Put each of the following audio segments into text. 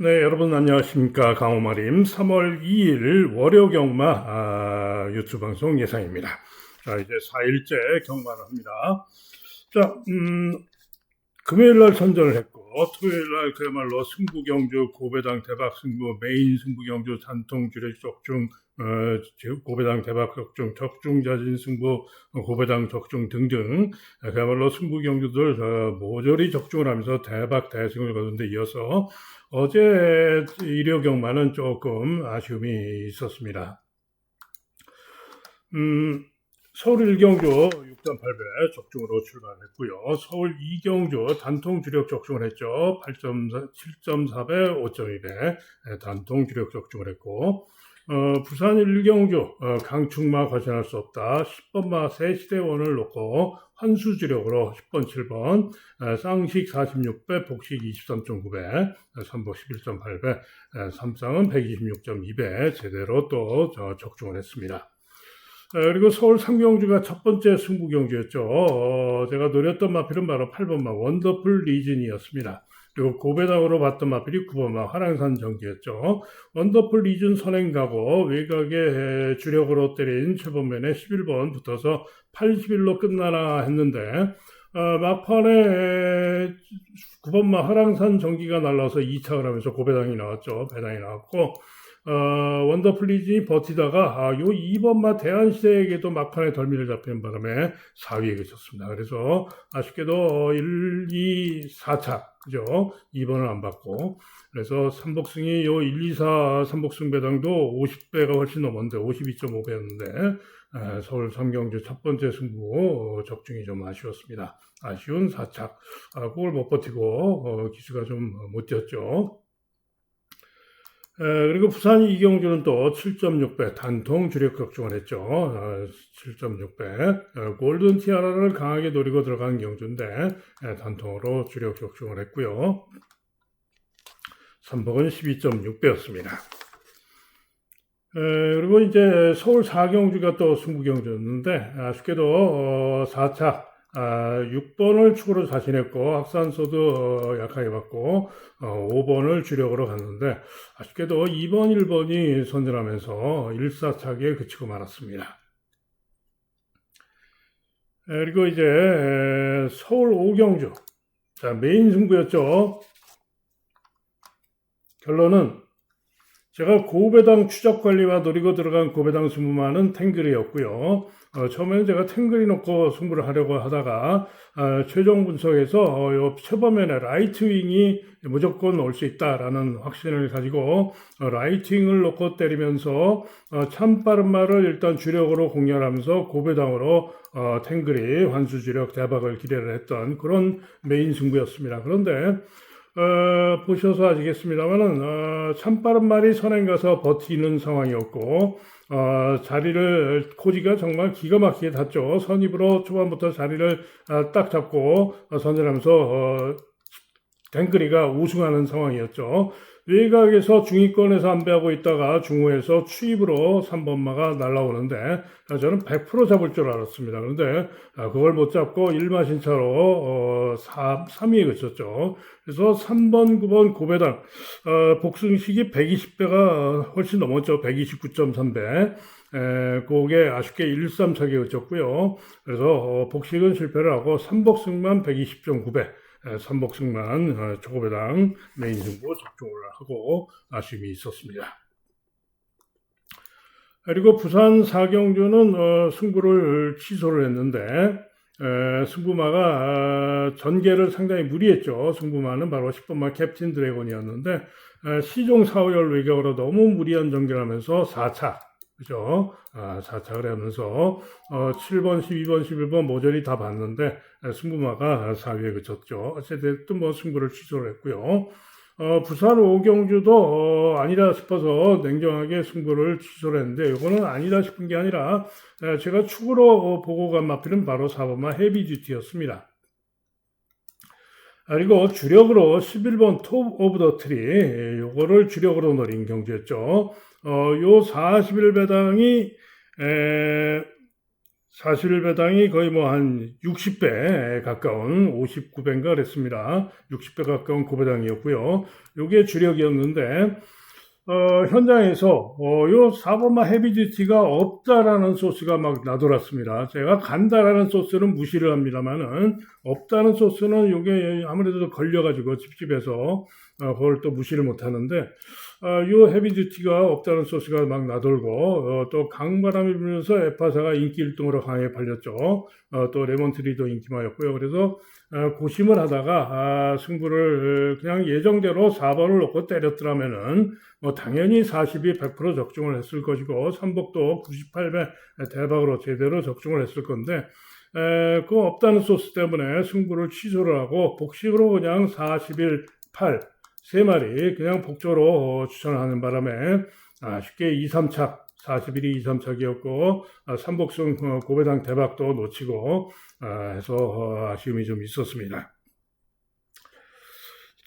네, 여러분 안녕하십니까. 강호마림 3월 2일 월요 경마 유튜브 방송 예상입니다. 자, 이제 4일째 경마를 합니다. 자, 금요일 날 선전을 했고, 토요일 날 그야말로 승부 경주, 고배당 대박 승부, 메인 승부 경주, 단통 주력 적중, 고배당 대박 적중, 적중 자진 승부, 고배당 적중 등등, 그야말로 승부 경주들 모조리 적중을 하면서 대박 대승을 거둔 데 이어서 어제 일요 경마는 조금 아쉬움이 있었습니다. 서울 1경주 6.8배 적중으로 출발했고요. 서울 2경주 단통 주력 적중을 했죠. 8.4, 7.4배, 5.2배 단통 주력 적중을 했고, 부산 1경주 강축마 거신할 수 없다. 10번마 세시대원을 놓고 환수 주력으로 10번, 7번 쌍식 46배, 복식 23.9배, 삼복 11.8배, 삼쌍은 126.2배 제대로 또 적중을 했습니다. 그리고 서울 상경주가 첫 번째 승부 경주였죠. 제가 노렸던 마필은 바로 8번마 원더풀 리즌이었습니다. 그리고 고배당으로 봤던 마필이 9번마 화랑산 정기였죠. 원더풀 리즌 선행가고 외곽에 주력으로 때린 7번면에 11번 붙어서 81로 끝나나 했는데 막판에 9번마 화랑산 정기가 날라와서 2착을 하면서 고배당이 나왔죠. 배당이 나왔고 원더풀리진이 버티다가 요 2번마 대한시대에게도 막판에 덜미를 잡히는 바람에 4위에 그쳤습니다. 그래서 아쉽게도 1, 2, 4차 그죠? 2번을 안 받고 그래서 삼복승이 요 1, 2, 4 삼복승 배당도 50배가 훨씬 넘었는데 52.5배였는데 서울 삼경주 첫 번째 승부 적중이 좀 아쉬웠습니다. 아쉬운 4착 그걸 못 버티고 기수가 좀 못 뛰었죠. 그리고 부산 이경주는 또 7.6배 단통 주력 적중을 했죠. 7.6배 골든 티아라를 강하게 노리고 들어간 경주인데 단통으로 주력 적중을 했고요. 삼복은 12.6배였습니다. 그리고 이제 서울 4경주가 또 승부 경주였는데 아쉽게도 4차 6번을 축으로 자신했고 학산소도 약하게 받고 5번을 주력으로 갔는데 아쉽게도 2번, 1번이 선전하면서 1사차기에 그치고 말았습니다. 그리고 이제 서울 5경주 자 메인 승부였죠. 결론은 제가 고배당 추적 관리와 노리고 들어간 고배당 승부만은 탱글이었고요. 처음에는 제가 탱글이 놓고 승부를 하려고 하다가 최종 분석에서 요 최범면에 라이트윙이 무조건 올 수 있다라는 확신을 가지고 라이트윙을 놓고 때리면서 참 빠른 말을 일단 주력으로 공략하면서 고배당으로 탱글이 환수 주력 대박을 기대를 했던 그런 메인 승부였습니다. 그런데 보셔서 아시겠습니다만은 참 빠른 말이 선행 가서 버티는 상황이었고 자리를 코지가 정말 기가 막히게 탔죠. 선입으로 초반부터 자리를 딱 잡고 선전하면서 댕그리가 우승하는 상황이었죠. 외곽에서 중위권에서 안배하고 있다가 중후에서 추입으로 3번마가 날라오는데 저는 100% 잡을 줄 알았습니다. 그런데 그걸 못 잡고 1마신차로 3위에 그쳤죠. 그래서 3번, 9번 고배당 복승식이 120배가 훨씬 넘었죠. 129.3배. 그게 아쉽게 1-3차기에 그쳤고요. 그래서 복식은 실패를 하고 3복승만 120.9배. 삼복승만 초고배당 메인 승부 적중을 하고 아쉬움이 있었습니다. 그리고 부산 4경주는 승부를 취소를 했는데 승부마가 전개를 상당히 무리했죠. 승부마는 바로 10번마 캡틴 드래곤이었는데 시종 4호열 외곽으로 너무 무리한 전개를 하면서 4차 그죠? 4착을 하면서 7번, 12번, 11번 모조리 다 봤는데 승부마가 4위에 그쳤죠. 어쨌든 뭐 승부를 취소를 했고요. 부산 5경주도 아니다 싶어서 냉정하게 승부를 취소를 했는데 이거는 아니다 싶은 게 아니라 제가 축으로 보고 간 마필은 바로 4번마 헤비듀티였습니다. 그리고 주력으로 11번 톱 오브 더 트리 요거를 주력으로 노린 경주였죠. 요 41배당이 사실배당이 거의 뭐 한 60배 가까운 59배인가 그랬습니다. 60배 가까운 고배당이었고요. 요게 주력이었는데 현장에서 요 4번마 헤비듀티가 없다라는 소스가 막 나돌았습니다. 제가 간다라는 소스는 무시를 합니다만은 없다는 소스는 요게 아무래도 걸려가지고 찝찝해서 그걸 또 무시를 못 하는데 요 헤비듀티가 없다는 소스가 막 나돌고 또 강바람이 불면서 에파사가 인기 1등으로 강하게 팔렸죠. 또 레몬트리도 인기마였고요. 그래서 고심을 하다가 승부를 그냥 예정대로 4번을 놓고 때렸더라면은 뭐 당연히 40이 100% 적중을 했을 것이고 삼복도 98배 대박으로 제대로 적중을 했을 건데 그 없다는 소스 때문에 승부를 취소를 하고 복식으로 그냥 41, 8 세 마리 그냥 복조로 추천하는 바람에 쉽게 2, 3착 41이 2, 3착이었고 삼복승 고배당 대박도 놓치고 해서 아쉬움이 좀 있었습니다.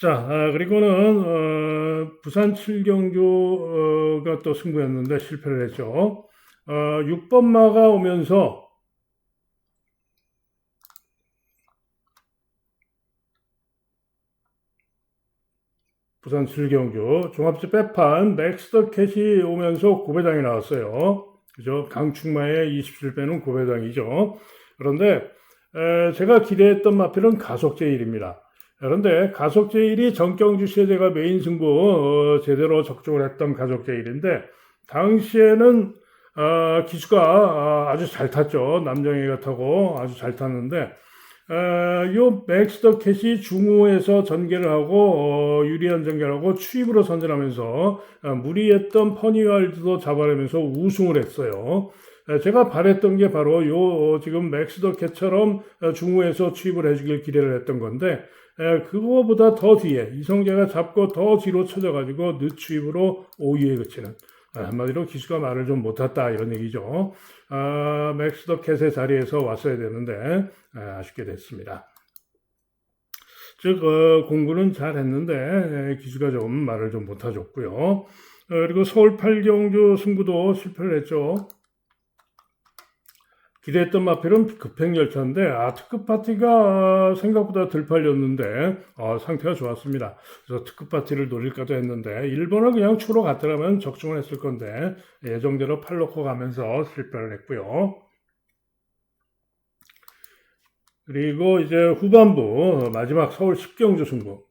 자, 그리고는 부산 7경주가 또 승부였는데 실패를 했죠. 6번마가 오면서 부산 7경주 종합제 빼판 맥스더 캣이 오면서 고배당이 나왔어요. 그죠? 강충마의 27배는 고배당이죠. 그런데 제가 기대했던 마필은 가속제1입니다. 그런데 가속제1이 정경주 시제가 메인 승부 제대로 적중을 했던 가속제1인데 당시에는 기수가 아주 잘 탔죠. 남정희가 타고 아주 잘 탔는데 요 맥스더 캣이 중후에서 전개를 하고 유리한 전개를 하고 추입으로 선전하면서 무리했던 퍼니왈드도 잡아내면서 우승을 했어요. 제가 바랬던 게 바로 요 지금 맥스더 캣처럼 중후에서 추입을 해주길 기대를 했던 건데 그거보다 더 뒤에 이성재가 잡고 더 뒤로 쳐져가지고 늦추입으로 5위에 그치는 한마디로 기수가 말을 좀 못했다 이런 얘기죠. 맥스더 캣의 자리에서 왔어야 되는데 아쉽게 됐습니다. 즉 공부는 잘했는데 기수가 좀 말을 좀 못해줬고요. 그리고 서울 8경주 승부도 실패를 했죠. 기대했던 마필은 급행열차인데 특급 파티가 생각보다 덜 팔렸는데 상태가 좋았습니다. 그래서 특급 파티를 노릴까도 했는데 1번을 그냥 추로 갔더라면 적중을 했을 건데 예정대로 팔 놓고 가면서 실패를 했고요. 그리고 이제 후반부 마지막 서울 10경주 승부.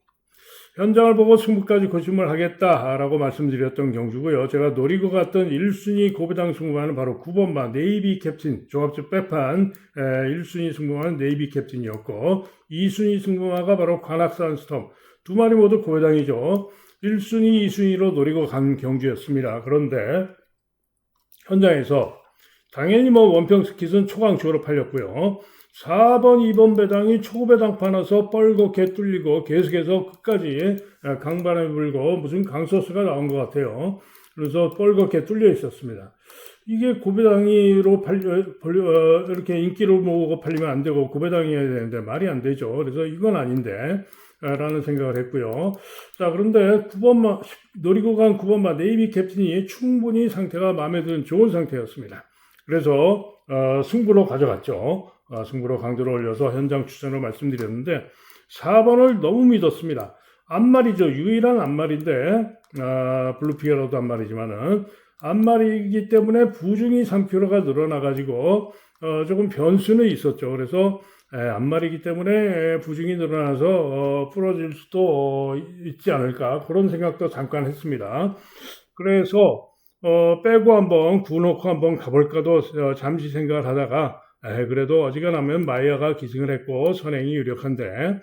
현장을 보고 승부까지 고심을 하겠다라고 말씀드렸던 경주고요. 제가 노리고 갔던 1순위 고배당 승부마는 바로 9번마 네이비 캡틴 종합적 빼판 1순위 승부마는 네이비 캡틴이었고 2순위 승부마가 바로 관악산 스톰 두 마리 모두 고배당이죠. 1순위, 2순위로 노리고 간 경주였습니다. 그런데 현장에서 당연히 뭐 원평 스킷은 초강추로 팔렸고요. 4번, 2번 배당이 초배당 파나서 뻘겋게 뚫리고 계속해서 끝까지 강바람이 불고 무슨 강소스가 나온 것 같아요. 그래서 뻘겋게 뚫려 있었습니다. 이게 고배당이로 이렇게 인기를 모으고 팔리면 안 되고 고배당이어야 되는데 말이 안 되죠. 그래서 이건 아닌데 라는 생각을 했고요. 자, 그런데 9번마 노리고 간 9번마 네이비 캡틴이 충분히 상태가 마음에 드는 좋은 상태였습니다. 그래서 승부로 가져갔죠. 승부로 강도를 올려서 현장 추천을 말씀드렸는데 4번을 너무 믿었습니다. 앞말이죠. 유일한 앞말인데 블루피어로도 앞말이지만은 앞말이기 때문에 부중이 3kg가 늘어나가지고 조금 변수는 있었죠. 그래서 앞말이기 때문에 부중이 늘어나서 부러질 수도 있지 않을까 그런 생각도 잠깐 했습니다. 그래서 빼고 한번 구놓고 한번 가볼까도 잠시 생각을 하다가 그래도 어지간하면 마이어가 기승을 했고 선행이 유력한데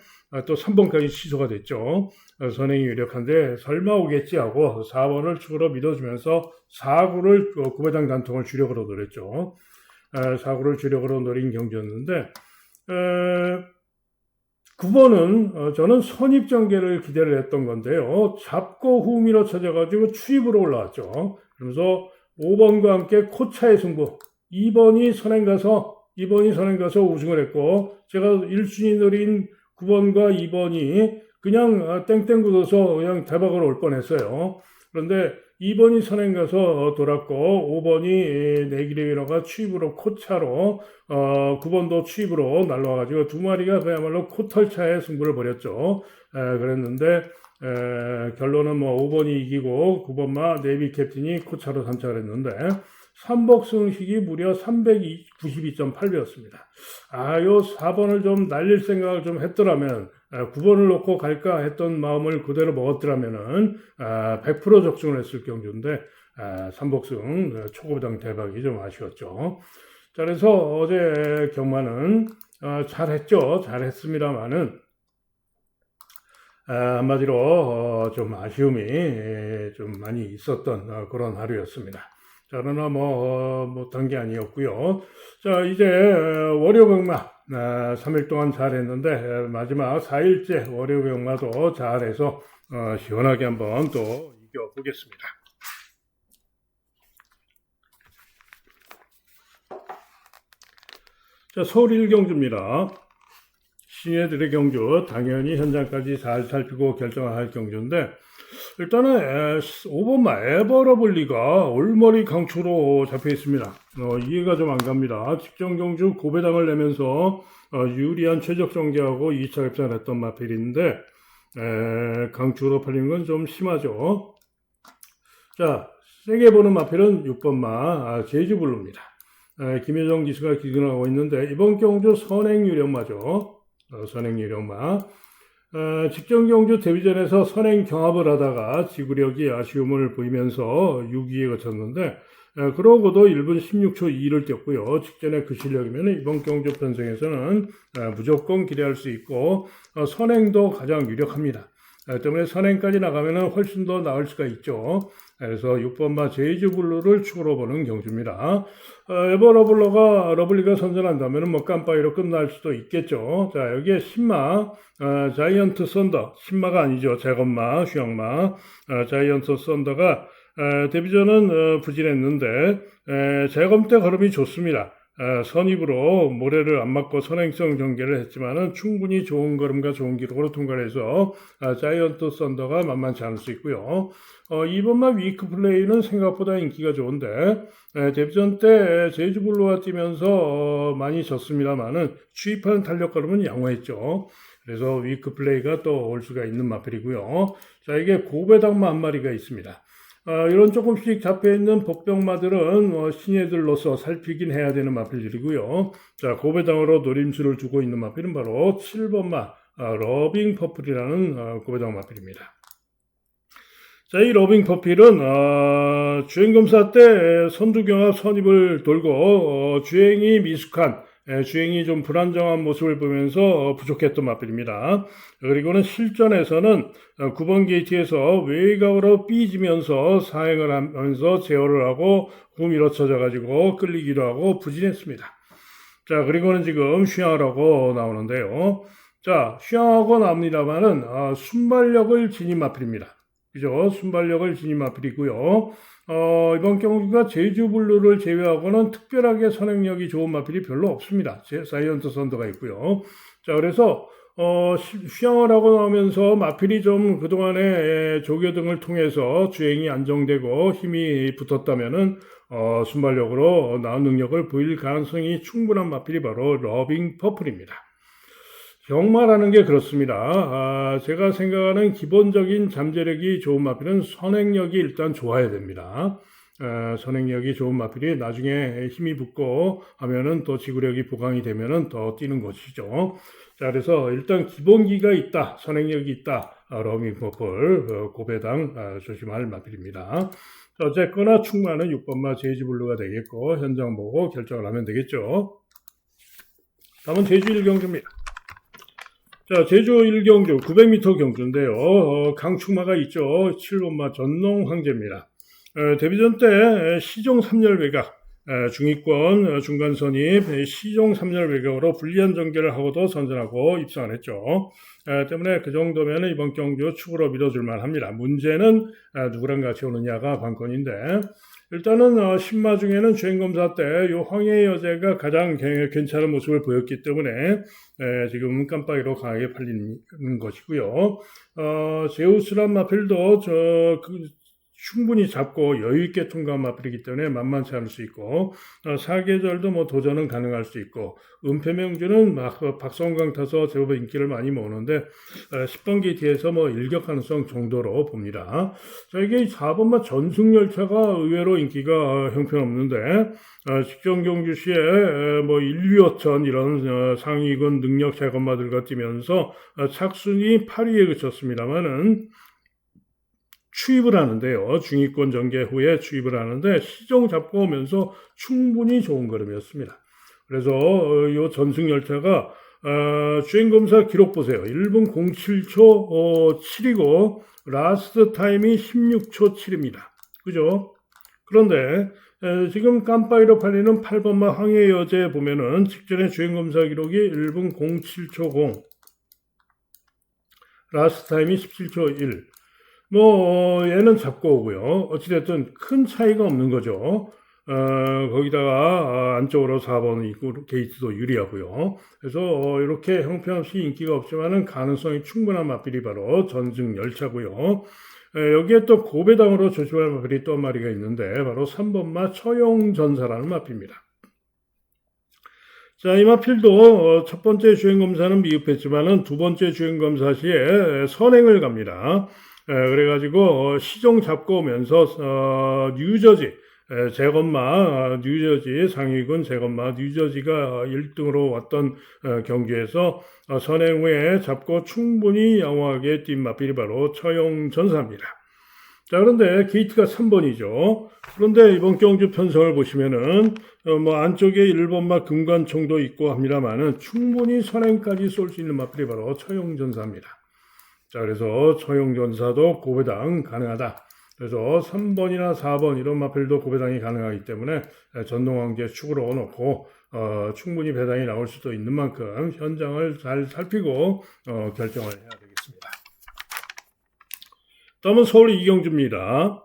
또 3번까지 취소가 됐죠. 선행이 유력한데 설마 오겠지 하고 4번을 축으로 믿어주면서 4구를 구배당 단통을 주력으로 노렸죠. 4구를 주력으로 노린 경주였는데 9번은 저는 선입전개를 기대를 했던 건데요. 잡고 후미로 쳐져가지고 추입으로 올라왔죠. 그러면서 5번과 함께 코차의 승부 2번이 선행 가서 우승을 했고 제가 1순위 노린 9번과 2번이 그냥 땡땡 굳어서 그냥 대박으로 올 뻔했어요. 그런데 2번이 선행 가서 돌았고 5번이 네기리너가 취입으로 코차로 9번도 취입으로 날라와가지고 두 마리가 그야말로 코털차의 승부를 벌였죠. 그랬는데 결론은 뭐 5번이 이기고 9번마 네비 캡틴이 코차로 선착을 했는데 삼복승식이 무려 392.8배였습니다. 요 4번을 좀 날릴 생각을 좀 했더라면 9번을 놓고 갈까 했던 마음을 그대로 먹었더라면은 100% 적중을 했을 경주인데 삼복승 초고배당 대박이 좀 아쉬웠죠. 자, 그래서 어제 경마는 잘했죠. 잘했습니다만은 한마디로 좀 아쉬움이 좀 많이 있었던 그런 하루였습니다. 자, 그러나 못한 게 아니었고요. 자, 이제 월요 경마 3일 동안 잘했는데 마지막 4일째 월요 경마도 잘해서 시원하게 한번 또 이겨보겠습니다. 자, 서울 1경주입니다. 신예들의 경주, 당연히 현장까지 잘 살피고 결정할 경주인데, 일단은 5번마 에버러블리가 올머리 강추로 잡혀 있습니다. 이해가 좀 안 갑니다. 직전 경주 고배당을 내면서 유리한 최적 정제하고 2차 입상을 했던 마필인데, 강추로 팔린 건 좀 심하죠. 자, 세게 보는 마필은 6번마 제주블루입니다. 김효정 기수가 기근하고 있는데, 이번 경주 선행유령마죠. 선행유령마. 직전 경주 데뷔전에서 선행 경합을 하다가 지구력이 아쉬움을 보이면서 6위에 거쳤는데, 그러고도 1분 16초 2를 뛰었고요. 직전에 그 실력이면 이번 경주 편성에서는 무조건 기대할 수 있고, 선행도 가장 유력합니다. 때문에 선행까지 나가면 훨씬 더 나을 수가 있죠. 그래서 6번마 제이즈블루를 축으로 보는 경주입니다. 러블리가 선전한다면 깜빡이로 끝날 수도 있겠죠. 자, 여기에 신마, 자이언트 썬더, 신마가 아니죠. 재건마, 휘황마, 자이언트 썬더가 데뷔전은 부진했는데 재검 때 걸음이 좋습니다. 선입으로 모래를 안 맞고 선행성 전개를 했지만은 충분히 좋은 걸음과 좋은 기록으로 통과를 해서 자이언트 썬더가 만만치 않을 수 있고요. 2번마 위크 플레이는 생각보다 인기가 좋은데 데뷔전 때 제주블루와 뛰면서 많이 졌습니다만은 취입하는 탄력 걸음은 양호했죠. 그래서 위크 플레이가 또 올 수가 있는 마필이고요. 자, 이게 고배당마 한 마리가 있습니다. 이런 조금씩 잡혀있는 복병마들은 신예들로서 살피긴 해야 되는 마필들이고요. 자, 고배당으로 노림수를 두고 있는 마필은 바로 7번마 러빙 퍼플이라는 고배당 마필입니다. 자, 이 러빙 퍼플은 주행검사 때 선두경합 선입을 돌고 주행이 미숙한 주행이 좀 불안정한 모습을 보면서 부족했던 마필입니다. 그리고는 실전에서는 9번 게이트에서 외곽으로 삐지면서 사행을 하면서 제어를 하고 밀어쳐져 가지고 끌리기도 하고 부진했습니다. 자, 그리고는 지금 휘황하고 나오는데요. 자, 휘황하고 나옵니다만은 순발력을 지닌 마필입니다. 그죠? 순발력을 지닌 마필이고요. 이번 경주가 제주블루를 제외하고는 특별하게 선행력이 좋은 마필이 별로 없습니다. 사이언트 썬더가 있고요. 자, 그래서 휘황을 하고 나오면서 마필이 좀 그동안에 조교 등을 통해서 주행이 안정되고 힘이 붙었다면은 순발력으로 나은 능력을 보일 가능성이 충분한 마필이 바로 러빙 퍼플입니다. 경마라는 게 그렇습니다. 제가 생각하는 기본적인 잠재력이 좋은 마필은 선행력이 일단 좋아야 됩니다. 선행력이 좋은 마필이 나중에 힘이 붙고 하면은 또 지구력이 보강이 되면은 더 뛰는 것이죠. 자, 그래서 일단 기본기가 있다, 선행력이 있다. 러빙 퍼플 고배당 조심할 마필입니다. 자, 어쨌거나 충만은 6번마 제이지블루가 되겠고 현장 보고 결정을 하면 되겠죠. 다음은 제주 1경주입니다. 자, 제주 1경주 900m 경주인데요. 강축마가 있죠. 7번마 전농 황제입니다. 데뷔전 때 시종 3열 외곽, 중위권 중간 선입 시종 3열 외곽으로 불리한 전개를 하고도 선전하고 입상을 했죠. 때문에 그 정도면 이번 경주 축으로 밀어줄만 합니다. 문제는 누구랑 같이 오느냐가 관건인데, 일단은 신마 중에는 주행검사 때 이 황해의 여제가 가장 괜찮은 모습을 보였기 때문에 지금 깜빡이로 강하게 팔리는 것이고요. 제우스란 마필도 충분히 잡고 여유있게 통과한 마필이기 때문에 만만치 않을 수 있고, 사계절도 뭐 도전은 가능할 수 있고, 은폐명주는 박성광 타서 제법 인기를 많이 모으는데 10번 게이트에서 뭐 일격 가능성 정도로 봅니다. 자, 이게 4번마 전승열차가 의외로 인기가 형편없는데 직전 경주 시에 뭐 1, 2호천 이런 상위군 능력 재건마들과 뛰면서 착순이 8위에 그쳤습니다만은 추입을 하는데요. 중위권 전개 후에 추입을 하는데 시종 잡고 오면서 충분히 좋은 걸음이었습니다. 그래서 이 전승열차가 주행검사 기록 보세요. 1분 07초 7이고 라스트 타임이 16초 7입니다. 그죠? 그런데 지금 깜빡이로 팔리는 8번마 황해여제 보면은 직전에 주행검사 기록이 1분 07초 0 라스트 타임이 17초 1. 얘는 잡고 오고요. 어찌됐든 큰 차이가 없는 거죠. 거기다가 안쪽으로 4번 있고 게이트도 유리하고요. 그래서 이렇게 형편없이 인기가 없지만은 가능성이 충분한 마필이 바로 전승 열차고요. 여기에 또 고배당으로 조심할 마필이 또 한 마리가 있는데 바로 3번마 처용전사라는 마필입니다. 자, 이 마필도 첫 번째 주행검사는 미흡했지만은 두 번째 주행검사 시에 선행을 갑니다. 그래가지고 시종 잡고 오면서 뉴저지 재건마 뉴저지 상위군 재건마 뉴저지가 1등으로 왔던 경기에서 선행 후에 잡고 충분히 양호하게 뛴 마필이 바로 처용전사입니다. 자, 그런데 게이트가 3번이죠. 그런데 이번 경주 편성을 보시면은 안쪽에 1번마 금관총도 있고 합니다만은 충분히 선행까지 쏠 수 있는 마필이 바로 처용전사입니다. 자, 그래서 처용전사도 고배당 가능하다. 그래서 3번이나 4번 이런 마필도 고배당이 가능하기 때문에 전동환계 축으로 놓고 충분히 배당이 나올 수도 있는 만큼 현장을 잘 살피고 결정을 해야 되겠습니다. 다음은 서울 이경주입니다.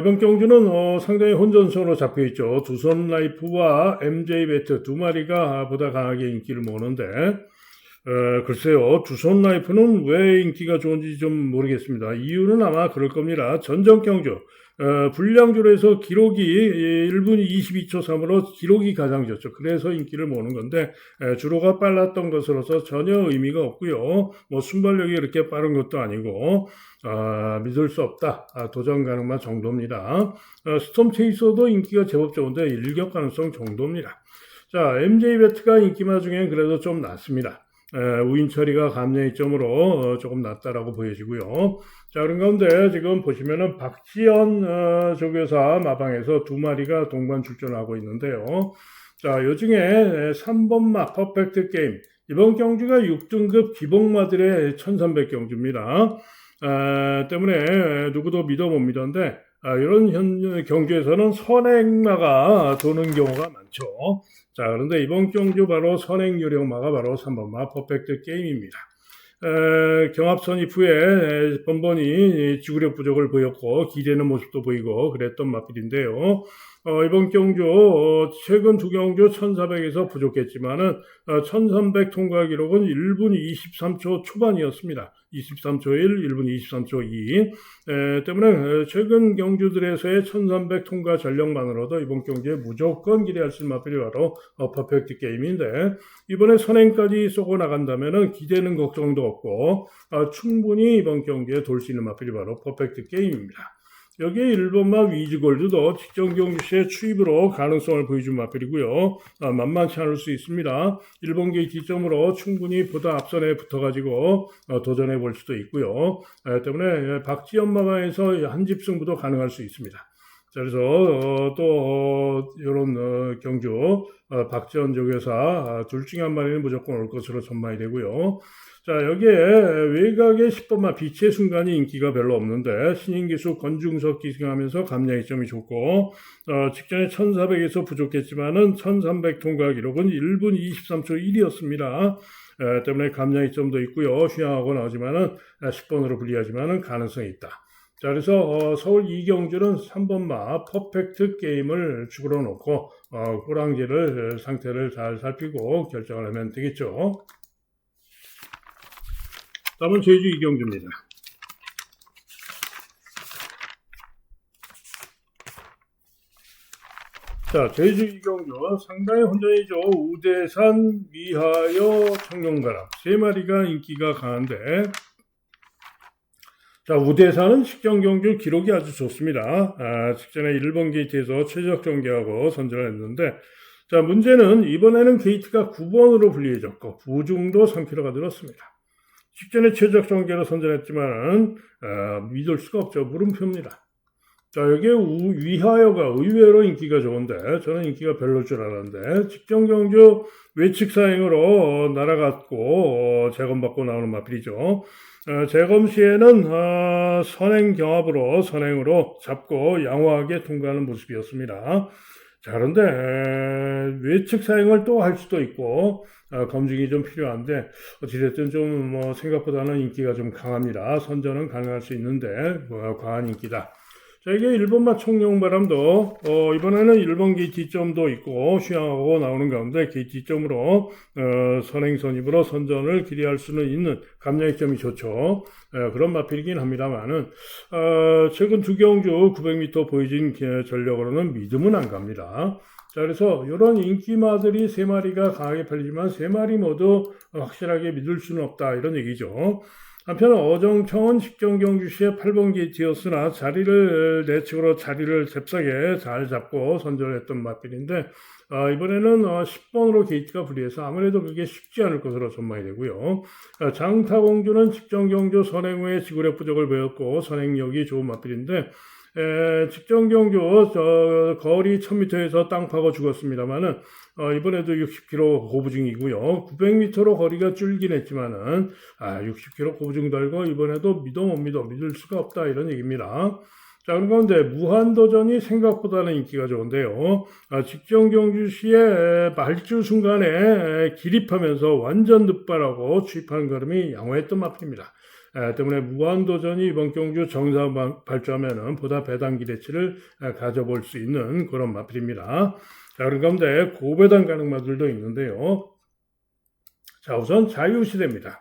이번 경주는 상당히 혼전선으로 잡혀있죠. 두손 라이프와 MJ 배트 두 마리가 보다 강하게 인기를 모으는데 글쎄요, 두손 라이프는 왜 인기가 좋은지 좀 모르겠습니다. 이유는 아마 그럴 겁니다. 전전 경주 불량주로 해서 기록이 1분 22초 3으로 기록이 가장 좋죠. 그래서 인기를 모으는 건데 주로가 빨랐던 것으로서 전혀 의미가 없고요. 순발력이 그렇게 빠른 것도 아니고 믿을 수 없다. 도전 가능한 정도입니다. 스톰 체이서도 인기가 제법 좋은데 일격 가능성 정도입니다. 자, MJ 배트가 인기마 중엔 그래도 좀 낮습니다. 우인 처리가 감량이점으로 조금 낮다라고 보여지고요. 자, 그런 가운데 지금 보시면은 박지연 조교사 마방에서 두 마리가 동반 출전하고 있는데요. 자, 요 중에 3번마 퍼펙트 게임. 이번 경주가 6등급 기복마들의 1300 경주입니다. 때문에 누구도 믿어못 믿었는데, 이런 경주에서는 선행마가 도는 경우가 많죠. 자, 그런데 이번 경주 바로 선행 요령마가 바로 3번마 퍼펙트 게임입니다. 경합선 이후에 번번이 지구력 부족을 보였고 기대는 모습도 보이고 그랬던 마필인데요. 이번 경주 최근 두 경주 1400에서 부족했지만은 1300 통과 기록은 1분 23초 초반이었습니다. 23초 1, 1분 23초 2 때문에 최근 경주들에서의 1300 통과 전력만으로도 이번 경주에 무조건 기대할 수 있는 마필이 바로 퍼펙트 게임인데 이번에 선행까지 쏘고 나간다면은 기대는 걱정도 없고 충분히 이번 경기에 돌 수 있는 마필이 바로 퍼펙트 게임입니다. 여기에 1번마 위즈골드도 직전 경주 시에 추입으로 가능성을 보여준 마필이고요. 만만치 않을 수 있습니다. 1번 게이트 기점으로 충분히 보다 앞선에 붙어가지고 도전해 볼 수도 있고요. 때문에 박지연 마방에서 한 집 승부도 가능할 수 있습니다. 자, 그래서 또 이런 경주 박지연 조교사 둘 중에 한 마리는 무조건 올 것으로 전망이 되고요. 자, 여기에 외곽의 10번마 빛의 순간이 인기가 별로 없는데 신인기수 권중석 기승하면서 감량이점이 좋고 직전에 1400에서 부족했지만은 1300 통과 기록은 1분 23초 1이었습니다. 때문에 감량이점도 있고요. 휴양하고 나오지만은 10번으로 불리하지만은 가능성이 있다. 자, 그래서 서울 이경주는 3번마 퍼펙트 게임을 축으로 놓고 호랑지를 상태를 잘 살피고 결정을 하면 되겠죠. 다음은 제주 이경주입니다. 자, 제주 이경주 상당히 혼전이죠. 우대산, 미하여, 청룡가람 세 마리가 인기가 강한데, 자, 우대산은 직전 경주 기록이 아주 좋습니다. 직전에 1번 게이트에서 최적 전개하고 선전을 했는데, 자, 문제는 이번에는 게이트가 9번으로 불리해졌고 부중도 3km가 늘었습니다. 직전에 최적 전개로 선전했지만 믿을 수가 없죠. 물음표입니다. 자, 여기에 위하여가 의외로 인기가 좋은데 저는 인기가 별로일 줄 알았는데 직전 경주 외측 사행으로 날아갔고 재검받고 나오는 마필이죠. 재검 시에는 선행 경합으로 선행으로 잡고 양호하게 통과하는 모습이었습니다. 자, 그런데 외측 사행을 또 할 수도 있고 검증이 좀 필요한데 어찌됐든 좀 생각보다는 인기가 좀 강합니다. 선전은 가능할 수 있는데 과한 인기다. 자, 이게 1번마 청룡바람도 이번에는 1번 게이트 점도 있고 휴양하고 나오는 가운데 게이트 점으로 선행 선입으로 선전을 기대할 수는 있는 감량점이 좋죠. 그런 마필이긴 합니다만은 최근 두 경주 900m 보여진 전력으로는 믿음은 안 갑니다. 자, 그래서 이런 인기마들이 세 마리가 강하게 팔리지만 세 마리 모두 확실하게 믿을 수는 없다 이런 얘기죠. 한편 어정청은 직전 경주 시에 8번 게이트였으나 내측으로 자리를 잽싸게 잘 잡고 선전을 했던 마필인데 이번에는 10번으로 게이트가 불리해서 아무래도 그게 쉽지 않을 것으로 전망이 되고요. 장타공주는 직전 경주 선행 후에 지구력 부족을 보였고 선행력이 좋은 마필인데 직전 경주 거리 1000m에서 땅 파고 죽었습니다만은 이번에도 60km 고부중이고요. 900m로 거리가 줄긴 했지만은 60km 고부중 달고 이번에도 믿을 수가 없다 이런 얘기입니다. 자, 그런데 무한도전이 생각보다는 인기가 좋은데요. 직전 경주 시에 말주 순간에 기립하면서 완전 늑발하고 취입하는 걸음이 양호했던 마필입니다. 때문에 무한도전이 이번 경주 정상 발주하면은 보다 배당 기대치를 가져볼 수 있는 그런 마필입니다. 자, 그런 가운데 고배당 가능 마들도 있는데요. 자, 우선 자유시대입니다.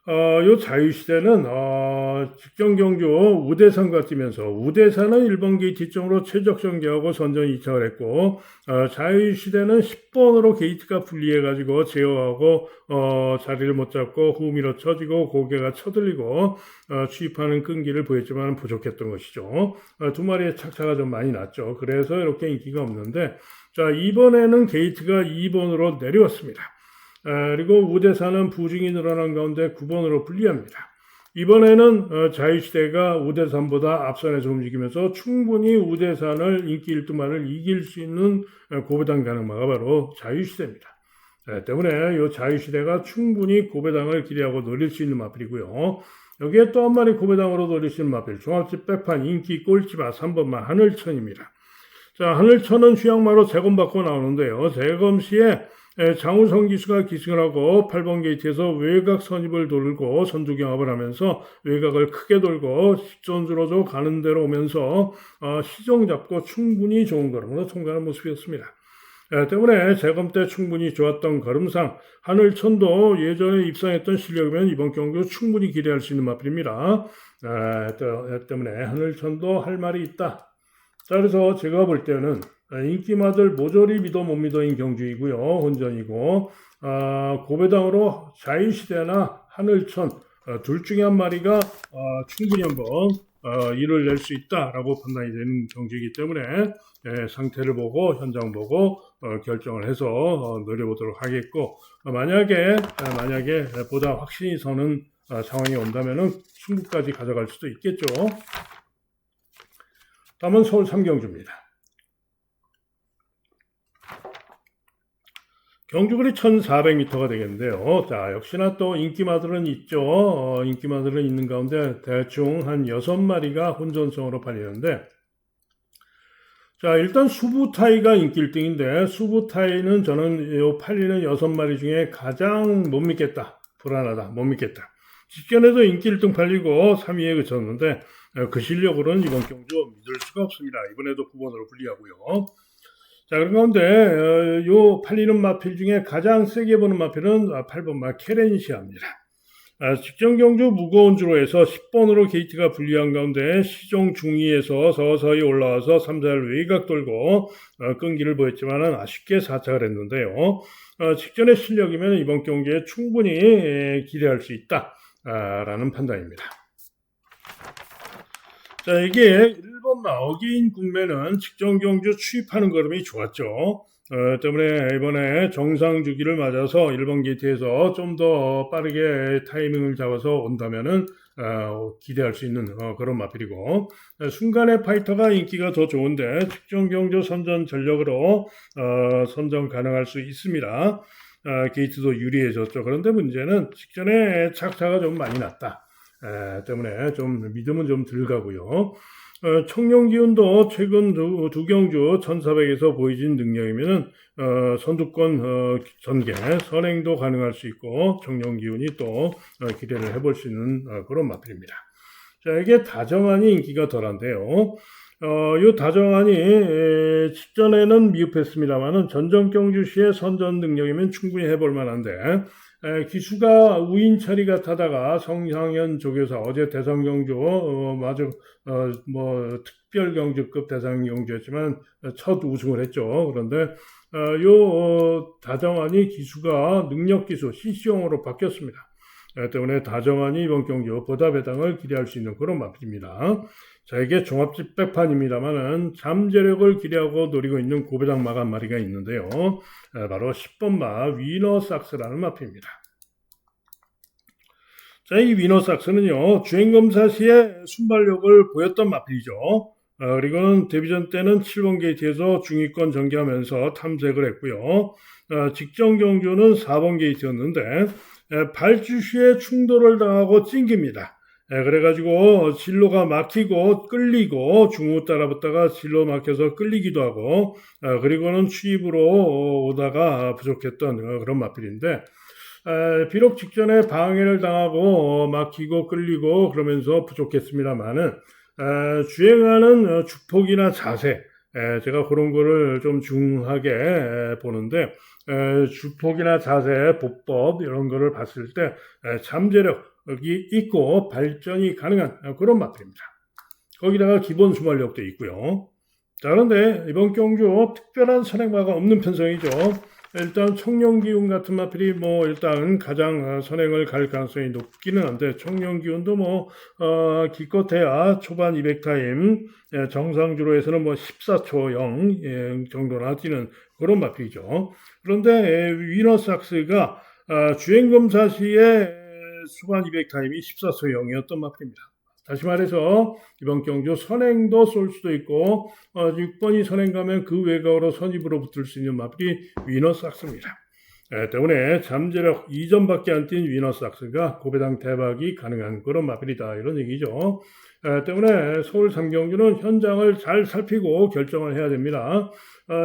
요 자유시대는 직전 경주 우대산과 뛰면서 우대산은 1번 게이트 점으로 최적 전개하고 선전 2차를 했고 자유시대는 10번으로 게이트가 분리해가지고 제어하고 자리를 못 잡고 후미로 쳐지고 고개가 쳐들리고 취입하는 끈기를 보였지만 부족했던 것이죠. 두 마리의 착차가 좀 많이 났죠. 그래서 이렇게 인기가 없는데 자, 이번에는 게이트가 2번으로 내려왔습니다. 그리고 우대산은 부중이 늘어난 가운데 9번으로 불리합니다. 이번에는 자유시대가 우대산보다 앞선에서 움직이면서 충분히 우대산을 인기 1등만을 이길 수 있는 고배당 가능마가 바로 자유시대입니다. 때문에 이 자유시대가 충분히 고배당을 기대하고 노릴 수 있는 마필이고요. 여기에 또 한 마리 고배당으로 노릴 수 있는 마필 종합집 백판 인기 꼴찌마 3번마 하늘천입니다. 자, 하늘천은 휴양마로 재검받고 나오는데요. 재검 시에 장우성 기수가 기승을 하고 8번 게이트에서 외곽 선입을 돌고 선두경합을 하면서 외곽을 크게 돌고 직선주로도 가는 대로 오면서 시정 잡고 충분히 좋은 걸음으로 통과하는 모습이었습니다. 때문에 재검 때 충분히 좋았던 걸음상 하늘천도 예전에 입상했던 실력이면 이번 경주 충분히 기대할 수 있는 마필입니다. 때문에 하늘천도 할 말이 있다. 자, 그래서 제가 볼 때는 인기마들 모조리 믿어 못 믿어인 경주이고요. 혼전이고 고배당으로 자유시대나 하늘천 둘 중에 한 마리가 충분히 한번 일을 낼 수 있다라고 판단이 되는 경주이기 때문에 상태를 보고 현장 보고 결정을 해서 노려보도록 하겠고 만약에 보다 확신이 서는 상황이 온다면은 승부까지 가져갈 수도 있겠죠. 다음은 서울 삼경주입니다. 경주거리 1400m가 되겠는데요. 자, 역시나 또 인기마들은 있죠. 인기마들은 있는 가운데 대충 한 6마리가 혼전성으로 팔리는데 자, 일단 수부타이가 인기 1등인데 수부타이는 저는 요 팔리는 6마리 중에 가장 못 믿겠다. 불안하다. 못 믿겠다. 직전에도 인기 1등 팔리고 3위에 그쳤는데 그 실력으로는 이번 경주 믿을 수가 없습니다. 이번에도 9번으로 불리하고요. 자, 그런 가운데 요 팔리는 마필 중에 가장 세게 보는 마필은 8번 마 케렌시아입니다. 직전 경주 무거운 주로에서 10번으로 게이트가 분리한 가운데 시종 중위에서 서서히 올라와서 3자를 외곽 돌고 끈기를 보였지만 아쉽게 4착을 했는데요. 직전의 실력이면 이번 경기에 충분히 기대할 수 있다라는 판단입니다. 자, 이게 1번 어게인 국면은 직전 경주 추입하는 걸음이 좋았죠. 때문에 이번에 정상 주기를 맞아서 1번 게이트에서 좀 더 빠르게 타이밍을 잡아서 온다면은 기대할 수 있는 그런 마필이고, 순간의 파이터가 인기가 더 좋은데 직전 경주 선전 전력으로 선전 가능할 수 있습니다. 게이트도 유리해졌죠. 그런데 문제는 직전에 착차가 좀 많이 났다. 때문에 좀 믿음은 좀 덜 가고요. 청룡기운도 최근 두 경주 1400에서 보여진 능력이면은 선두권 전개, 선행도 가능할 수 있고 청룡기운이 또 기대를 해볼 수 있는 그런 마필입니다. 자, 이게 다정한이 인기가 덜한데요. 이 다정한이 직전에는 미흡했습니다만은 전전 경주 시의 선전 능력이면 충분히 해볼 만한데 기수가 우인 처리가 타다가 성상현 조교사 어제 대상 경주 마저 특별 경주급 대상 경주였지만 첫 우승을 했죠. 그런데 요 다정한이 기수가 능력 기수 CC용으로 바뀌었습니다. 때문에 다정한이 이번 경주 보답배당을 기대할 수 있는 그런 마필입니다. 자, 이게 종합집 백판입니다만은 잠재력을 기대하고 노리고 있는 고배당 마 한 마리가 있는데요. 바로 10번 마 위너삭스라는 마필입니다. 자, 이 위너삭스는요, 주행검사 시에 순발력을 보였던 마필이죠. 그리고는 데뷔전 때는 7번 게이트에서 중위권 전개하면서 탐색을 했고요. 직전 경주는 4번 게이트였는데 발주 시에 충돌을 당하고 찡깁니다. 그래가지고 진로가 막히고 끌리고 중후 따라붙다가 진로 막혀서 끌리기도 하고 그리고는 추입으로 오다가 부족했던 그런 마필인데 비록 직전에 방해를 당하고 막히고 끌리고 그러면서 부족했습니다만은 주행하는 주폭이나 자세 제가 그런 거를 좀 중하게 보는데 주폭이나 자세, 보법 이런 거를 봤을 때 잠재력이 있고 발전이 가능한 그런 마필입니다. 거기다가 기본 순발력도 있고요. 자, 그런데 이번 경주 특별한 선행마가 없는 편성이죠. 일단 청룡기운 같은 마필이 일단 가장 선행을 갈 가능성이 높기는 한데 청룡기운도 기껏해야 초반 200타임 정상주로에서는 14초 0 정도나 뛰는 그런 마필이죠. 그런데 위너삭스가 주행검사 시에 초반 200타임이 14초 0이었던 마필입니다. 다시 말해서 이번 경주 선행도 쏠 수도 있고 6번이 선행 가면 그 외곽으로 선입으로 붙을 수 있는 마필이 위너삭스입니다. 때문에 잠재력 2점밖에 안 뛴 위너삭스가 고배당 대박이 가능한 그런 마필이다 이런 얘기죠. 때문에 서울 3경주는 현장을 잘 살피고 결정을 해야 됩니다.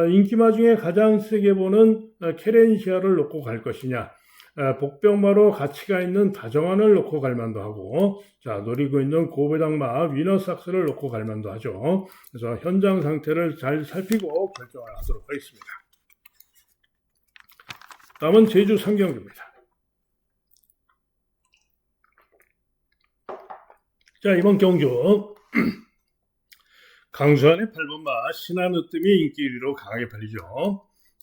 인기마 중에 가장 세게 보는 케렌시아를 놓고 갈 것이냐, 복병마로 가치가 있는 다정한을 놓고 갈 만도 하고, 자, 노리고 있는 고배당마 위너삭스를 놓고 갈 만도 하죠. 그래서 현장 상태를 잘 살피고 결정을 하도록 하겠습니다. 다음은 제주 3경주입니다. 자, 이번 경주 강수환의 8번마 신한으뜸이 인기 1위로 강하게 팔리죠.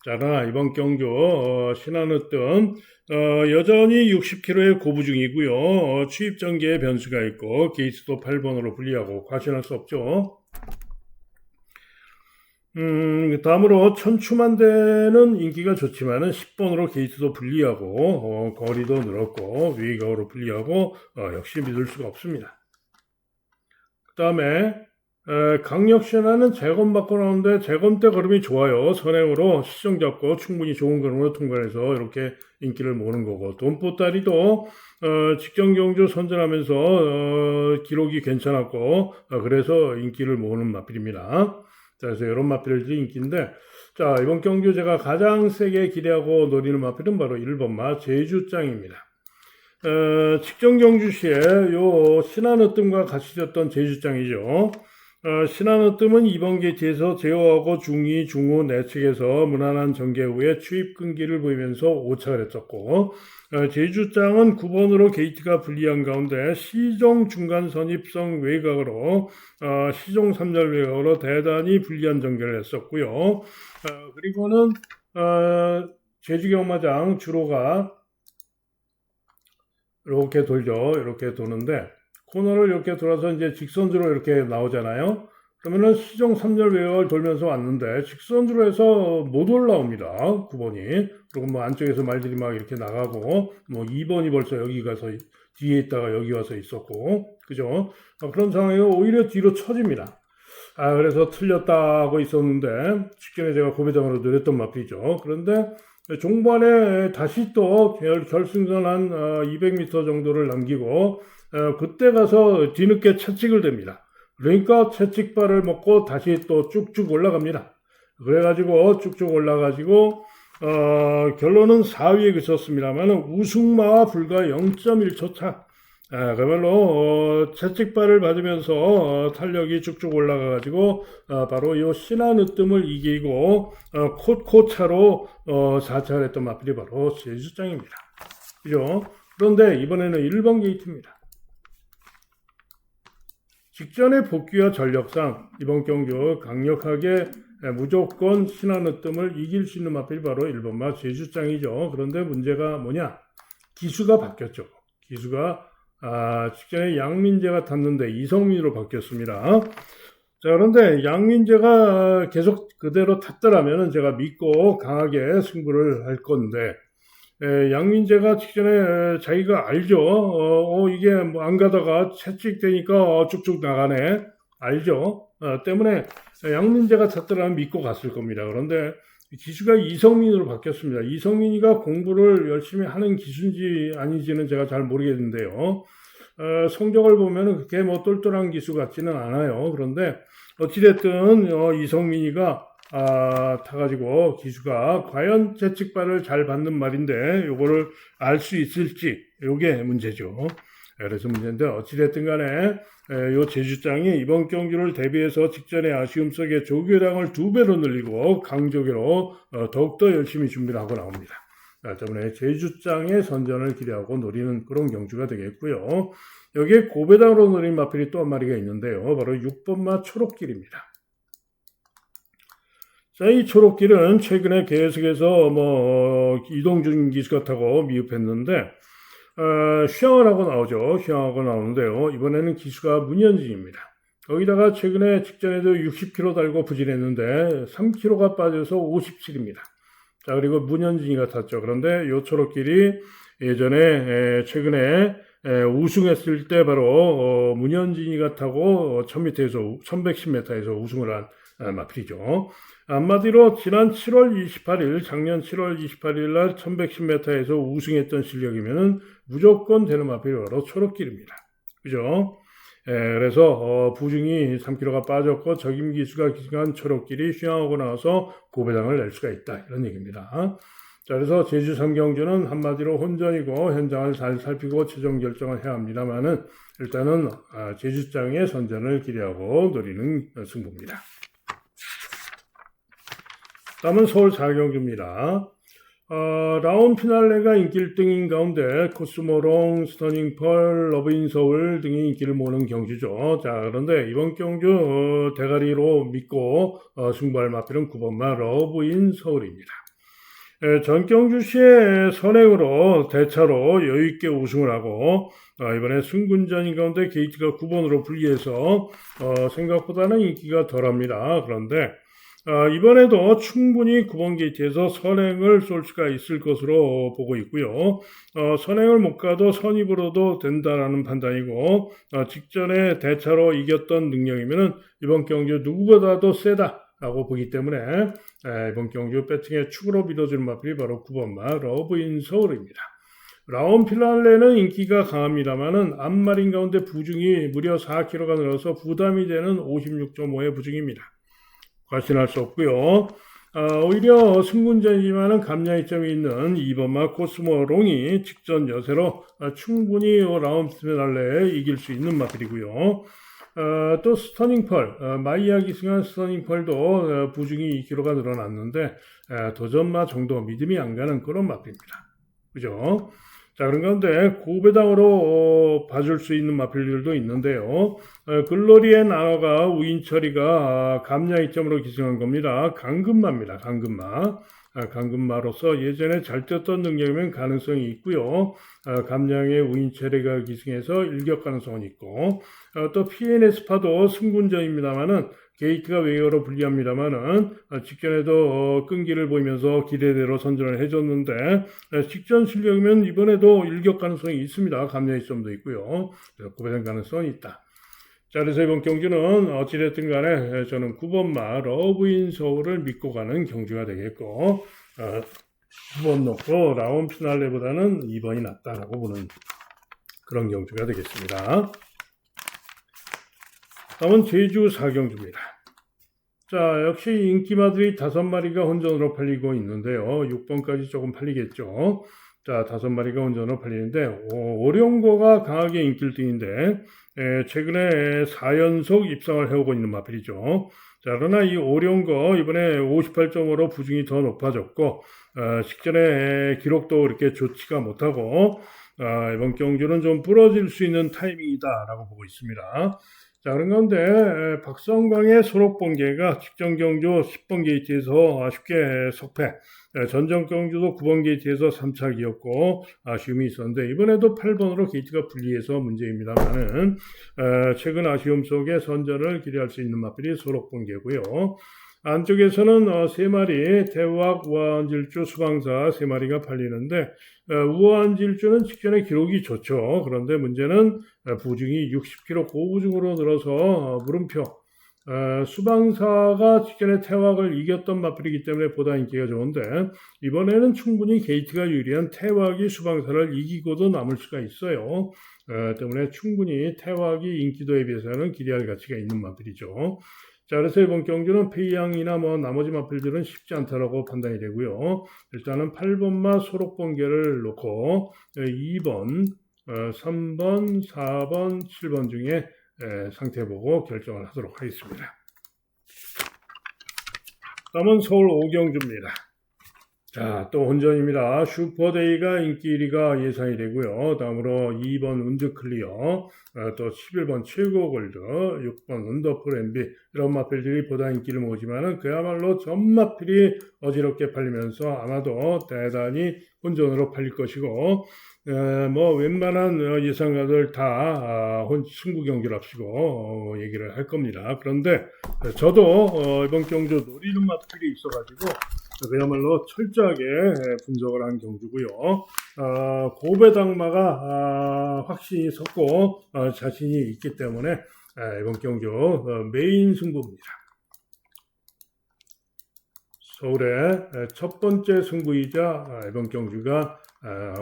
자, 그러나 이번 경주 신한으뜸 여전히 60km의 고부 중이고요. 추입 전개에 변수가 있고 게이트도 8번으로 분리하고 과신할 수 없죠. 다음으로 천추만대는 인기가 좋지만은 10번으로 게이트도 분리하고 거리도 늘었고 외곽으로 분리하고 역시 믿을 수가 없습니다. 그 다음에 강력신화는 재검 받고 나오는데 재검 때 걸음이 좋아요. 선행으로 시정 잡고 충분히 좋은 걸음으로 통과해서 이렇게 인기를 모으는 거고, 돈보따리도 직전 경주 선전하면서 기록이 괜찮았고 그래서 인기를 모으는 마필입니다. 자, 그래서 이런 마필들이 인기인데, 자, 이번 경주 제가 가장 세게 기대하고 노리는 마필은 바로 1번마 제주짱입니다. 직전 경주 시에 요 신한으뜸과 같이 뛰었던 제주짱이죠. 신한으뜸은 2번 게이트에서 제어하고 중위, 중후 내측에서 무난한 전개 후에 추입 끈기를 보이면서 5착을 했었고, 제주장은 9번으로 게이트가 불리한 가운데 시종 중간 선입성 외곽으로 시종 3절 외곽으로 대단히 불리한 전개를 했었고요. 그리고는 제주경마장 주로가 이렇게 돌죠. 이렇게 도는데 코너를 이렇게 돌아서 이제 직선주로 이렇게 나오잖아요. 그러면은 시종 3절 외곽을 돌면서 왔는데 직선주로 해서 못 올라옵니다. 9번이. 그리고 뭐 안쪽에서 말들이 막 이렇게 나가고 뭐 2번이 벌써 여기 가서 뒤에 있다가 여기 와서 있었고 그죠? 그런 상황에서 오히려 뒤로 처집니다. 그래서 틀렸다고 있었는데 직전에 제가 고배당으로 노렸던 마필이죠. 그런데 종반에 다시 또 결승선 한 200m 정도를 남기고 그때 가서 뒤늦게 채찍을 댑니다. 그러니까 채찍발을 먹고 다시 또 쭉쭉 올라갑니다. 그래가지고 쭉쭉 올라가지고 결론은 4위에 그쳤습니다만 우승마와 불과 0.1초 차. 그야말로 채찍발을 받으면서 탄력이 쭉쭉 올라가가지고 바로 이 신한으뜸을 이기고 콧차로 4차를 했던 마필이 바로 제주장입니다. 그죠? 그런데 이번에는 1번 게이트입니다. 직전의 복귀와 전력상 이번 경주 강력하게 무조건 신한으뜸을 이길 수 있는 마필이 바로 1번마 제주장이죠. 그런데 문제가 뭐냐? 기수가 바뀌었죠. 기수가 직전에 양민재가 탔는데 이성민으로 바뀌었습니다. 자, 그런데 양민재가 계속 그대로 탔더라면 제가 믿고 강하게 승부를 할 건데, 양민재가 직전에 자기가 알죠. 이게 뭐 안 가다가 채찍되니까 쭉쭉 나가네. 알죠. 때문에 양민재가 탔더라면 믿고 갔을 겁니다. 그런데 기수가 이성민으로 바뀌었습니다. 이성민이가 공부를 열심히 하는 기수인지 아닌지는 제가 잘 모르겠는데요. 성적을 보면 그렇게 뭐 똘똘한 기수 같지는 않아요. 그런데 어찌됐든 이성민이가 타가지고 기수가 과연 채찍발을 잘 받는 말인데 요거를 알 수 있을지 요게 문제죠. 그래서 문제인데 어찌됐든 간에 요 제주장이 이번 경주를 대비해서 직전에 아쉬움 속에 조교량을 2배로 늘리고 강조교로 더욱더 열심히 준비를 하고 나옵니다. 때문에 제주장의 선전을 기대하고 노리는 그런 경주가 되겠고요. 여기에 고배당으로 노린 마필이 또 한 마리가 있는데요. 바로 6번마 초록길입니다. 자, 이 초록길은 최근에 계속해서 이동준 기수가 타고 미흡했는데 휘황을 하고 나오죠. 휘황하고 나오는데요. 이번에는 기수가 문현진입니다. 거기다가 최근에 직전에도 60km 달고 부진했는데 3km가 빠져서 57입니다. 자, 그리고 문현진이가 탔죠. 그런데 요 초록길이 예전에 최근에 우승했을 때 바로 문현진이가 타고 1110m에서 우승을 한 마필이죠. 한마디로 지난 7월 28일, 작년 7월 28일 날 1110m에서 우승했던 실력이면은 무조건 되는 마필이 바로 초록길입니다. 그죠? 그래서 부중이 3km가 빠졌고 적임기수가 기승한 초록길이 휘황하고 나와서 고배당을 낼 수가 있다. 이런 얘기입니다. 자, 그래서 제주 3경주는 한마디로 혼전이고 현장을 잘 살피고 최종 결정을 해야 합니다만은 일단은 제주장의 선전을 기대하고 노리는 승부입니다. 다음은 서울 4경주입니다. 라운 피날레가 인기 1등인 가운데 코스모롱, 스터닝펄, 러브인 서울 등이 인기를 모으는 경주죠. 자, 그런데 이번 경주 대가리로 믿고 승부할 마필은 9번마 러브인 서울입니다. 전 경주 시에 선행으로 대차로 여유있게 우승을 하고 이번에 승군전인 가운데 게이트가 9번으로 불리해서 생각보다는 인기가 덜합니다. 그런데 이번에도 충분히 9번 게이트에서 선행을 쏠 수가 있을 것으로 보고 있고요. 선행을 못 가도 선입으로도 된다라는 판단이고 직전에 대차로 이겼던 능력이면은 이번 경주 누구보다도 세다라고 보기 때문에 이번 경주 배팅의 축으로 믿어줄 마필이 바로 9번마 러브인 서울입니다. 라온 필랄레는 인기가 강합니다만은 앞마린 가운데 부중이 무려 4kg가 늘어서 부담이 되는 56.5의 부중입니다. 과신할 수 없고요. 오히려 승군전이지만은 감량이점이 있는 2번마 코스모롱이 직전 여세로 충분히 라운드 피날레에 이길 수 있는 마필이고요. 또 스터닝펄, 마이야 기승한 스터닝펄도 부중이 2kg가 늘어났는데 도전마 정도 믿음이 안 가는 그런 마필입니다. 그죠? 자, 그런 가운데 고배당으로 봐줄 수 있는 마필들도 있는데요. 글로리의 나노가 우인처리가 감량 이점으로 기승한 겁니다. 강금마입니다. 강금마. 강금마로서 예전에 잘 떴던 능력이면 가능성이 있고요. 감량의 우인처리가 기승해서 일격 가능성은 있고, 또 PNS파도 승군전입니다만은 게이트가 외곽으로 불리합니다만은 직전에도 끈기를 보이면서 기대대로 선전을 해줬는데 직전 실력이면 이번에도 일격 가능성이 있습니다. 감량의 점도 있고요. 고배당 가능성이 있다. 자, 그래서 이번 경주는 어찌됐든 간에 저는 9번마 러브인 서울을 믿고 가는 경주가 되겠고 9번 놓고 라운 피날레보다는 2번이 낫다라고 보는 그런 경주가 되겠습니다. 다음은 제주 4경주입니다. 자, 역시 인기마들이 5마리가 혼전으로 팔리고 있는데요. 6번까지 조금 팔리겠죠. 자, 5마리가 혼전으로 팔리는데 오룡고가 강하게 인기 1등인데 최근에 4연속 입상을 해오고 있는 마필이죠. 자, 그러나 이 오룡고 이번에 58점으로 부중이 더 높아졌고 직전에 기록도 그렇게 좋지가 못하고 이번 경주는 좀 부러질 수 있는 타이밍이다라고 보고 있습니다. 자, 그런 가운데 박성광의 소록번개가 직전 경주 10번 게이트에서 아쉽게 석패, 전전 경주도 9번 게이트에서 3착이었고 아쉬움이 있었는데 이번에도 8번으로 게이트가 분리해서 문제입니다만은 최근 아쉬움 속에 선전을 기대할 수 있는 마필이 소록번개고요. 안쪽에서는 3마리 태우학, 우아한질주, 수방사 3마리가 팔리는데 우아한질주는 직전에 기록이 좋죠. 그런데 문제는 부중이 60kg 고부중으로 늘어서 물음표 수방사가 직전에 태왁을 이겼던 마필이기 때문에 보다 인기가 좋은데 이번에는 충분히 게이트가 유리한 태왁이 수방사를 이기고도 남을 수가 있어요. 때문에 충분히 태왁이 인기도에 비해서는 기대할 가치가 있는 마필이죠. 자, 그래서 이번 경주는 페이양이나 나머지 마필들은 쉽지 않다라고 판단이 되고요. 일단은 8번마 소록번개를 놓고 2번, 3번, 4번, 7번 중에 상태 보고 결정을 하도록 하겠습니다. 다음은 서울 5경주입니다. 자, 또 혼전입니다. 슈퍼데이가 인기 1위가 예상이 되고요. 다음으로 2번 운드클리어, 또 11번 최고골드, 6번 언더풀 MB 이런 마필들이 보다 인기를 모으지만은 그야말로 전 마필이 어지럽게 팔리면서 아마도 대단히 혼전으로 팔릴 것이고 웬만한 예상가들 다 승부 경기를 합시고 얘기를 할 겁니다. 그런데 저도 이번 경주 노리는 마필이 있어가지고 그야말로 철저하게 분석을 한 경주고요. 고배당마가 확신이 섰고 자신이 있기 때문에 이번 경주 메인 승부입니다. 서울의 첫 번째 승부이자 이번 경주가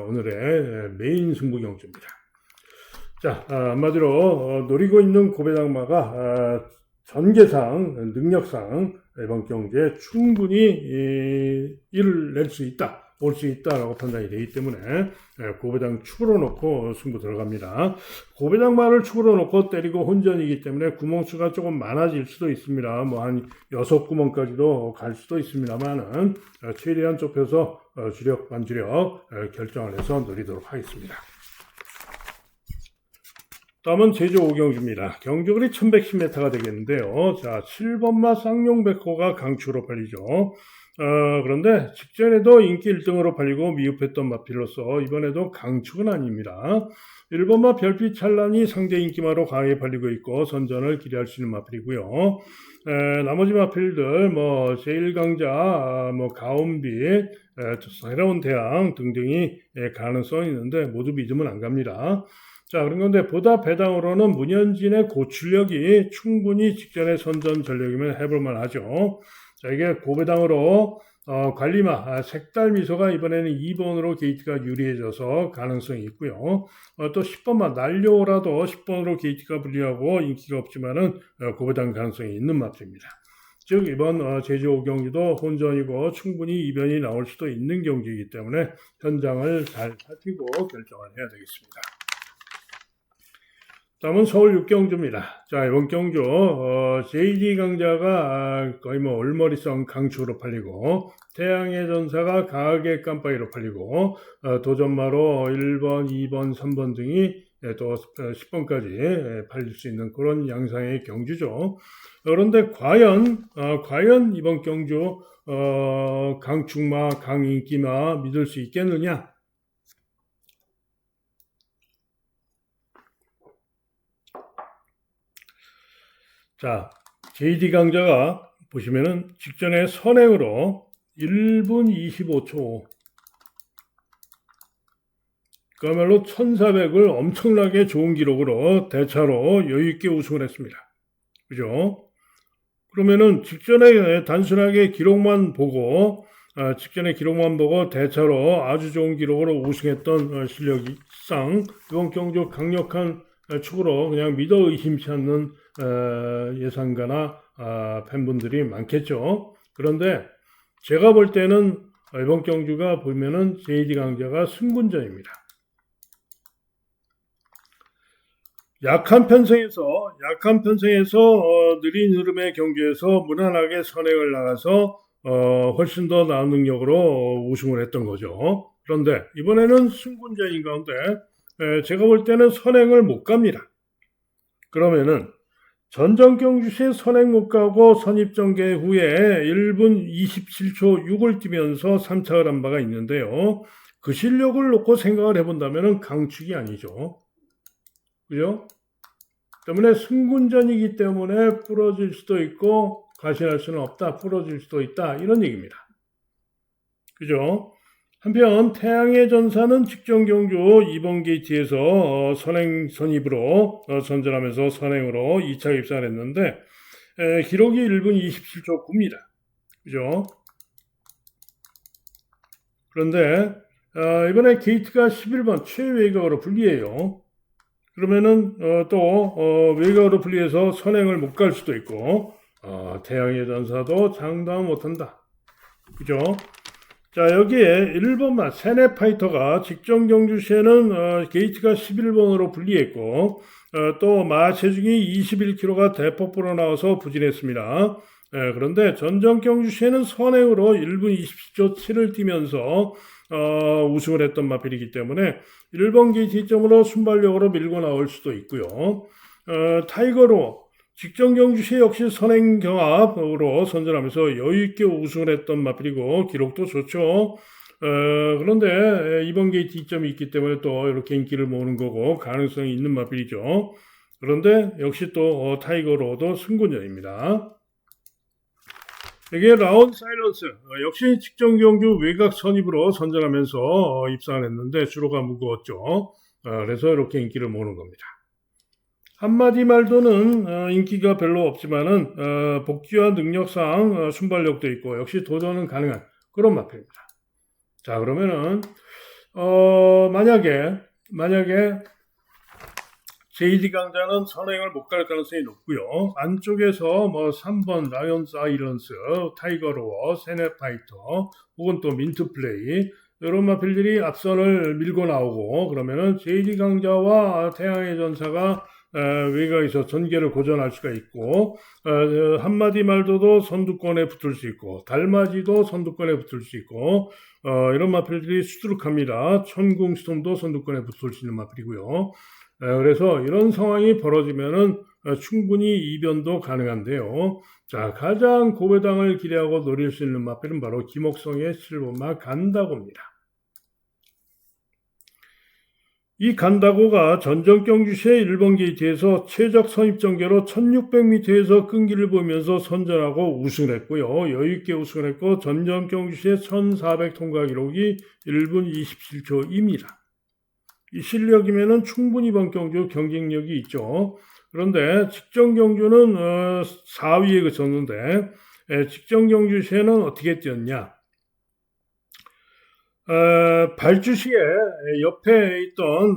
오늘의 메인 승부 경주입니다. 자, 한마디로 노리고 있는 고배당마가 전개상, 능력상 이번 경주에 충분히 일을 낼 수 있다, 올 수 있다라고 판단이 되기 때문에 고배당 축으로 놓고 승부 들어갑니다. 고배당마를 축으로 놓고 때리고 혼전이기 때문에 구멍수가 조금 많아질 수도 있습니다. 한 6구멍까지도 갈 수도 있습니다만은 최대한 좁혀서 주력, 반주력 결정을 해서 노리도록 하겠습니다. 다음은 제주 5경주입니다. 경주거리 1110m가 되겠는데요. 자, 7번마 쌍용백호가 강추로 팔리죠. 그런데 직전에도 인기 1등으로 팔리고 미흡했던 마필로서 이번에도 강축은 아닙니다. 1번마 별빛 찬란이 상대 인기마로 강하게 팔리고 있고 선전을 기대할 수 있는 마필이고요. 나머지 마필들 제1강자, 가온비, 새로운 태양 등등이 가능성이 있는데 모두 믿으면 안 갑니다. 자, 그런 건데 보다 배당으로는 문현진의 고출력이 충분히 직전의 선전 전력이면 해볼만 하죠. 자, 이게 고배당으로 관리마 색달 미소가 이번에는 2번으로 게이트가 유리해져서 가능성이 있고요. 또 10번만 날려오라도 10번으로 게이트가 불리하고 인기가 없지만은 고배당 가능성이 있는 마필입니다. 즉 이번 제주 5경기도 혼전이고 충분히 이변이 나올 수도 있는 경기이기 때문에 현장을 잘 살피고 결정을 해야 되겠습니다. 다음은 서울 육경주입니다. 자, 이번 경주 JD 강자가 거의 뭐 얼머리성 강추로 팔리고 태양의 전사가 강하게 깜빡이로 팔리고 도전마로 1번, 2번, 3번 등이 또 10번까지 팔릴 수 있는 그런 양상의 경주죠. 그런데 과연 이번 경주 강축마, 강인기마 믿을 수 있겠느냐? 자, JD 강자가 보시면은 직전에 선행으로 1분 25초 그야말로 1400을 엄청나게 좋은 기록으로 대차로 여유있게 우승을 했습니다. 그죠? 그러면은 직전에 단순하게 기록만 보고 대차로 아주 좋은 기록으로 우승했던 실력상 이번 경주 강력한 축으로 그냥 믿어 의심치 않는 예상가나 팬분들이 많겠죠. 그런데 제가 볼 때는 이번 경주가 보면은 JD 강자가 승분전입니다. 약한 편성에서 느린 흐름의 경기에서 무난하게 선행을 나가서 훨씬 더 나은 능력으로 우승을 했던 거죠. 그런데 이번에는 승분전인 가운데 제가 볼 때는 선행을 못 갑니다. 그러면은 전정경주시에 선행 못 가고 선입전개 후에 1분 27초 6을 뛰면서 3착을 한 바가 있는데요. 그 실력을 놓고 생각을 해본다면 강축이 아니죠. 그죠? 때문에 승군전이기 때문에 부러질 수도 있고 가신할 수는 없다. 부러질 수도 있다. 이런 얘기입니다. 그죠? 한편 태양의 전사는 직전 경주 2번 게이트에서 선행 선입으로 선전하면서 선행으로 2차 입상을 했는데 기록이 1분 27초 9입니다. 그죠? 그런데 이번에 게이트가 11번 최외곽으로 불리해요. 그러면은 또 외곽으로 불리해서 선행을 못 갈 수도 있고 태양의 전사도 장담 못한다. 그죠? 자, 여기에 1번마 세네파이터가 직전 경주 시에는 게이트가 11번으로 불리했고 또 마 체중이 21kg가 대폭으로 나와서 부진했습니다. 그런데 전전 경주 시에는 선행으로 1분 27초 7을 뛰면서 우승을 했던 마필이기 때문에 1번 게이트 시점으로 순발력으로 밀고 나올 수도 있고요. 타이거로 직전 경주시 역시 선행 경합으로 선전하면서 여유있게 우승을 했던 마필이고 기록도 좋죠. 그런데 이번 게이트 이점이 있기 때문에 또 이렇게 인기를 모으는 거고 가능성이 있는 마필이죠. 그런데 역시 또 타이거로도 승군전입니다. 이게 라운 사일런스 역시 직전 경주 외곽 선입으로 선전하면서 입상을 했는데 주로가 무거웠죠. 그래서 이렇게 인기를 모으는 겁니다. 한마디 말도는 인기가 별로 없지만은 복귀와 능력상 순발력도 있고 역시 도전은 가능한 그런 마필입니다. 자, 그러면은 만약에 JD 강자는 선행을 못 갈 가능성이 높고요. 안쪽에서 뭐 3번 라이언 사이런스, 타이거로워, 세네파이터 혹은 또 민트플레이 이런 마필들이 앞선을 밀고 나오고 그러면은 JD 강자와 태양의 전사가 외곽에서 전개를 고전할 수가 있고 한마디 말도도 선두권에 붙을 수 있고 달맞이도 선두권에 붙을 수 있고 이런 마필들이 수두룩합니다. 천궁스톰도 선두권에 붙을 수 있는 마필이고요. 그래서 이런 상황이 벌어지면은 충분히 이변도 가능한데요. 자, 가장 고배당을 기대하고 노릴 수 있는 마필은 바로 김옥성의 7번마 간다고입니다. 이 간다고가 전정경주시의 1번 게이트에서 최적 선입전개로 1600m에서 끈기를 보면서 선전하고 우승을 했고요. 여유있게 우승을 했고 전정경주시의 1400 통과 기록이 1분 27초입니다. 이 실력이면은 충분히 이번 경주 경쟁력이 있죠. 그런데 직전 경주는 4위에 그쳤는데 직전 경주 시에는 어떻게 뛰었냐? 발주시에 옆에 있던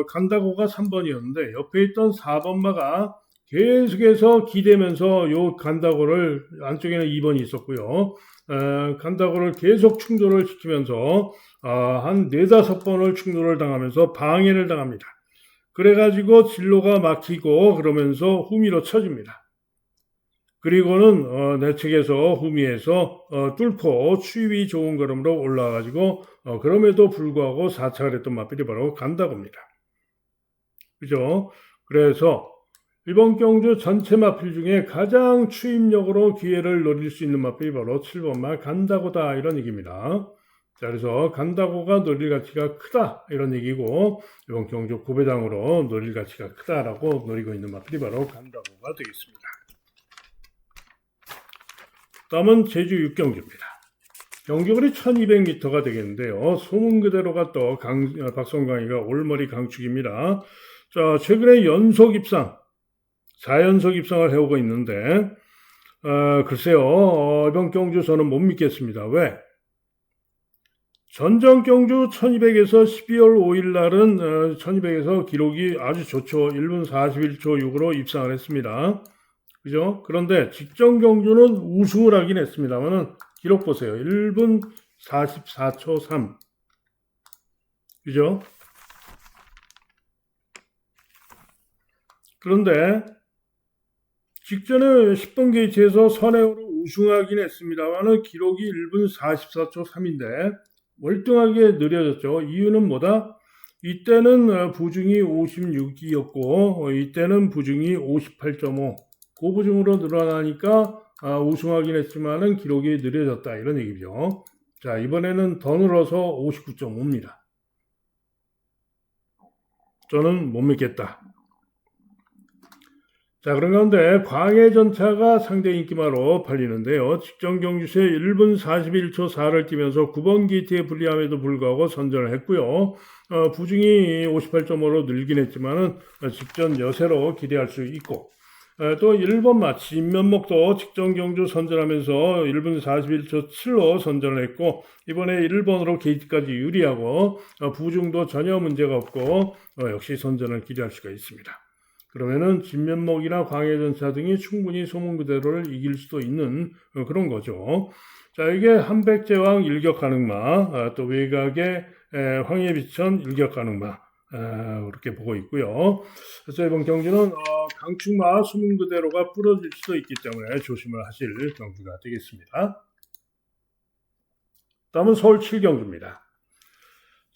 간다고가 3번이었는데 옆에 있던 4번마가 계속해서 기대면서 요 간다고를 안쪽에는 2번이 있었고요. 간다고를 계속 충돌을 시키면서 한 4-5번을 충돌을 당하면서 방해를 당합니다. 그래가지고 진로가 막히고 그러면서 후미로 쳐집니다. 그리고는 내측에서 후미에서 뚫고 추위 좋은 걸음으로 올라와가지고 그럼에도 불구하고 4차를 했던 맞비리 바로 간다고입니다. 그죠? 그래서 이번 경주 전체 마필 중에 가장 추임력으로 기회를 노릴 수 있는 마필이 바로 7번 말 간다고다 이런 얘기입니다. 자, 그래서 간다고가 노릴 가치가 크다 이런 얘기고 이번 경주 고배당으로 노릴 가치가 크다라고 노리고 있는 마필이 바로 간다고가 되겠습니다. 다음은 제주 6경주입니다. 경주거리 1200m가 되겠는데요. 소문 그대로가 또 박성광이가 올머리 강축입니다. 자, 최근에 연속 입상 4연속 입상을 해오고 있는데 글쎄요. 이번 경주 저는 못 믿겠습니다. 왜? 전전 경주 1200에서 12월 5일 날은 1200에서 기록이 아주 좋죠. 1분 41초 6으로 입상을 했습니다. 그죠? 그런데 직전 경주는 우승을 하긴 했습니다만은 기록 보세요. 1분 44초 3. 그죠? 그런데 직전에 10번 게이트에서 선행으로 우승하긴 했습니다만은 기록이 1분 44초 3인데 월등하게 느려졌죠. 이유는 뭐다? 이때는 부중이 56이었고 이때는 부중이 58.5. 고부중으로 늘어나니까 우승하긴 했지만은 기록이 느려졌다 이런 얘기죠. 자, 이번에는 더 늘어서 59.5입니다. 저는 못 믿겠다. 자, 그런 가운데 광해전차가 상대 인기마로 팔리는데요. 직전 경주시에 1분 41초 4를 뛰면서 9번 게이트에 불리함에도 불구하고 선전을 했고요. 부중이 58.5로 늘긴 했지만은 직전 여세로 기대할 수 있고 또 1번 마치 인면목도 직전 경주 선전하면서 1분 41초 7로 선전을 했고 이번에 1번으로 게이트까지 유리하고 부중도 전혀 문제가 없고 역시 선전을 기대할 수가 있습니다. 그러면은 진면목이나 광해전차 등이 충분히 소문 그대로를 이길 수도 있는 그런 거죠. 자, 이게 한백제왕 일격 가능마, 또 외곽의 황해비천 일격 가능마 그렇게 보고 있고요. 그래서 이번 경주는 강축마 소문 그대로가 부러질 수도 있기 때문에 조심을 하실 경주가 되겠습니다. 다음은 서울 7경주입니다.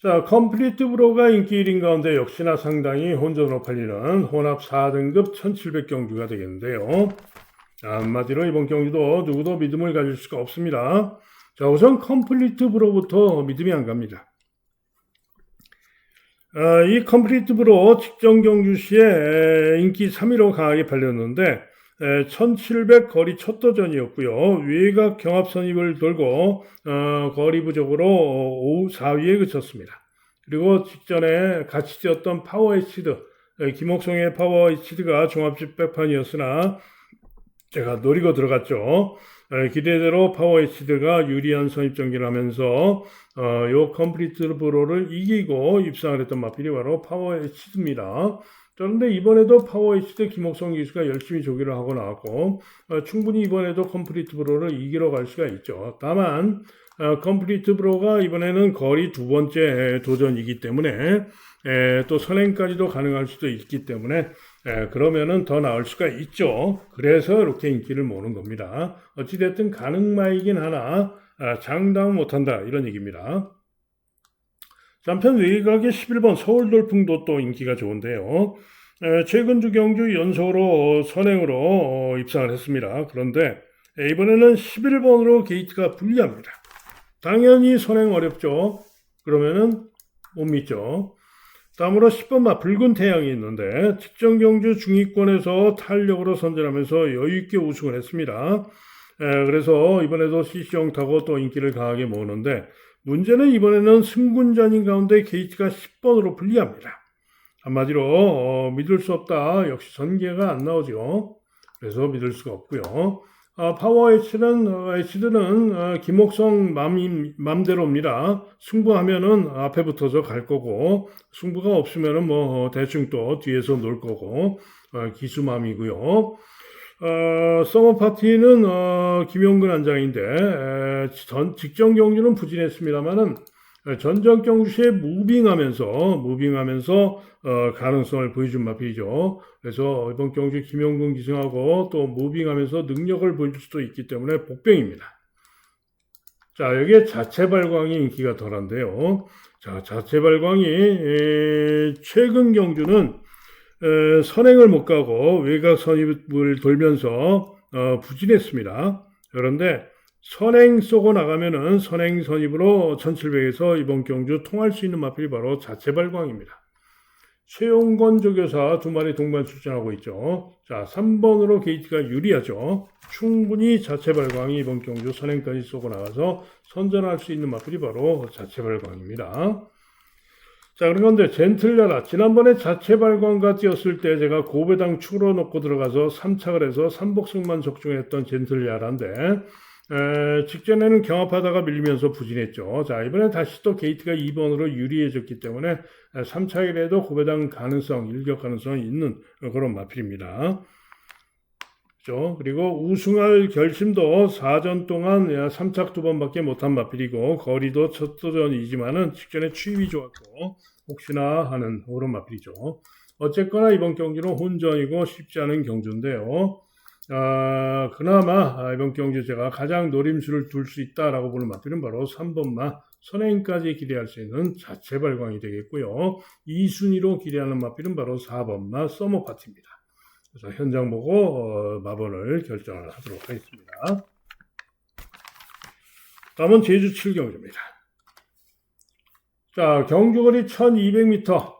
자, 컴플리트 브로가 인기 1인 가운데 역시나 상당히 혼전으로 팔리는 혼합 4등급 1700경주가 되겠는데요. 한마디로 이번 경주도 누구도 믿음을 가질 수가 없습니다. 자, 우선 컴플리트 브로부터 믿음이 안 갑니다. 이 컴플리트 브로 직전 경주 시에 인기 3위로 강하게 팔렸는데 1700 거리 첫 도전이었고요. 외곽 경합 선입을 돌고 거리 부족으로 오후 4위에 그쳤습니다. 그리고 직전에 같이 뛰었던 파워 에치드, 김옥성의 파워 에치드가 종합집 백판이었으나 제가 노리고 들어갔죠. 기대대로 파워 에치드가 유리한 선입전기를 하면서 요 컴플리트 브로를 이기고 입상을 했던 마필이 바로 파워 에치드입니다. 그런데 이번에도 파워 에치드 김옥성 기수가 열심히 조기를 하고 나왔고 충분히 이번에도 컴플리트 브로를 이기러 갈 수가 있죠. 다만 컴플리트 브로가 이번에는 거리 두 번째 도전이기 때문에 또 선행까지도 가능할 수도 있기 때문에 그러면은 더 나을 수가 있죠. 그래서 이렇게 인기를 모으는 겁니다. 어찌됐든 가능마이긴 하나 장담 못한다 이런 얘기입니다. 한편 외곽의 11번 서울돌풍도 또 인기가 좋은데요. 최근 두 경주 연속으로 선행으로 입상을 했습니다. 그런데 이번에는 11번으로 게이트가 불리합니다. 당연히 선행 어렵죠. 그러면은 못 믿죠. 다음으로 10번마 붉은 태양이 있는데 직전 경주 중위권에서 탄력으로 선전하면서 여유있게 우승을 했습니다. 그래서 이번에도 CC형 타고 또 인기를 강하게 모으는데 문제는 이번에는 승군전인 가운데 게이트가 10번으로 불리합니다. 한마디로 믿을 수 없다. 역시 전개가 안 나오죠. 그래서 믿을 수가 없고요. 파워 HD는 김옥성 맘대로입니다. 승부하면은 앞에 붙어서 갈 거고 승부가 없으면은 뭐 대충 또 뒤에서 놀 거고 기수맘이고요. 서머 파티는 김용근 안장인데 직전 경주는 부진했습니다만은 전전 경주시에 무빙하면서 가능성을 보여준 마필이죠. 그래서 이번 경주 김영근 기승하고 또 무빙하면서 능력을 보여줄 수도 있기 때문에 복병입니다. 자, 여기에 자체 발광이 인기가 덜한데요. 자, 자체 발광이 최근 경주는 선행을 못 가고 외곽 선입을 돌면서 부진했습니다. 그런데 선행 쏘고 나가면은 선행 선입으로 1700에서 이번 경주 통할 수 있는 마필이 바로 자체 발광입니다. 최용건 조교사 2마리 동반 출전하고 있죠. 자, 3번으로 게이트가 유리하죠. 충분히 자체 발광이 이번 경주 선행까지 쏘고 나가서 선전할 수 있는 마필이 바로 자체 발광입니다. 자, 그런데 젠틀야라 지난번에 자체 발광과 뛰었을 때 제가 고배당 축으로 놓고 들어가서 3착을 해서 3복승만 적중했던 젠틀야라인데 직전에는 경합하다가 밀리면서 부진했죠. 자, 이번에 다시 또 게이트가 2번으로 유리해졌기 때문에 3착이라도 고배당 가능성, 일격 가능성이 있는 그런 마필입니다. 그렇죠? 그리고 우승할 결심도 4전 동안 3착 2번밖에 못한 마필이고 거리도 첫 도전이지만은 직전에 추입이 좋았고 혹시나 하는 그런 마필이죠. 어쨌거나 이번 경기는 혼전이고 쉽지 않은 경주인데요. 그나마 이번 경주 제가 가장 노림수를 둘 수 있다라고 보는 마필은 바로 3번마 선행까지 기대할 수 있는 자체 발광이 되겠고요. 2순위로 기대하는 마필은 바로 4번마 서머 파티입니다. 그래서 현장 보고 마번을 결정을 하도록 하겠습니다. 다음은 제주 7경주입니다. 자, 경주거리 1200m.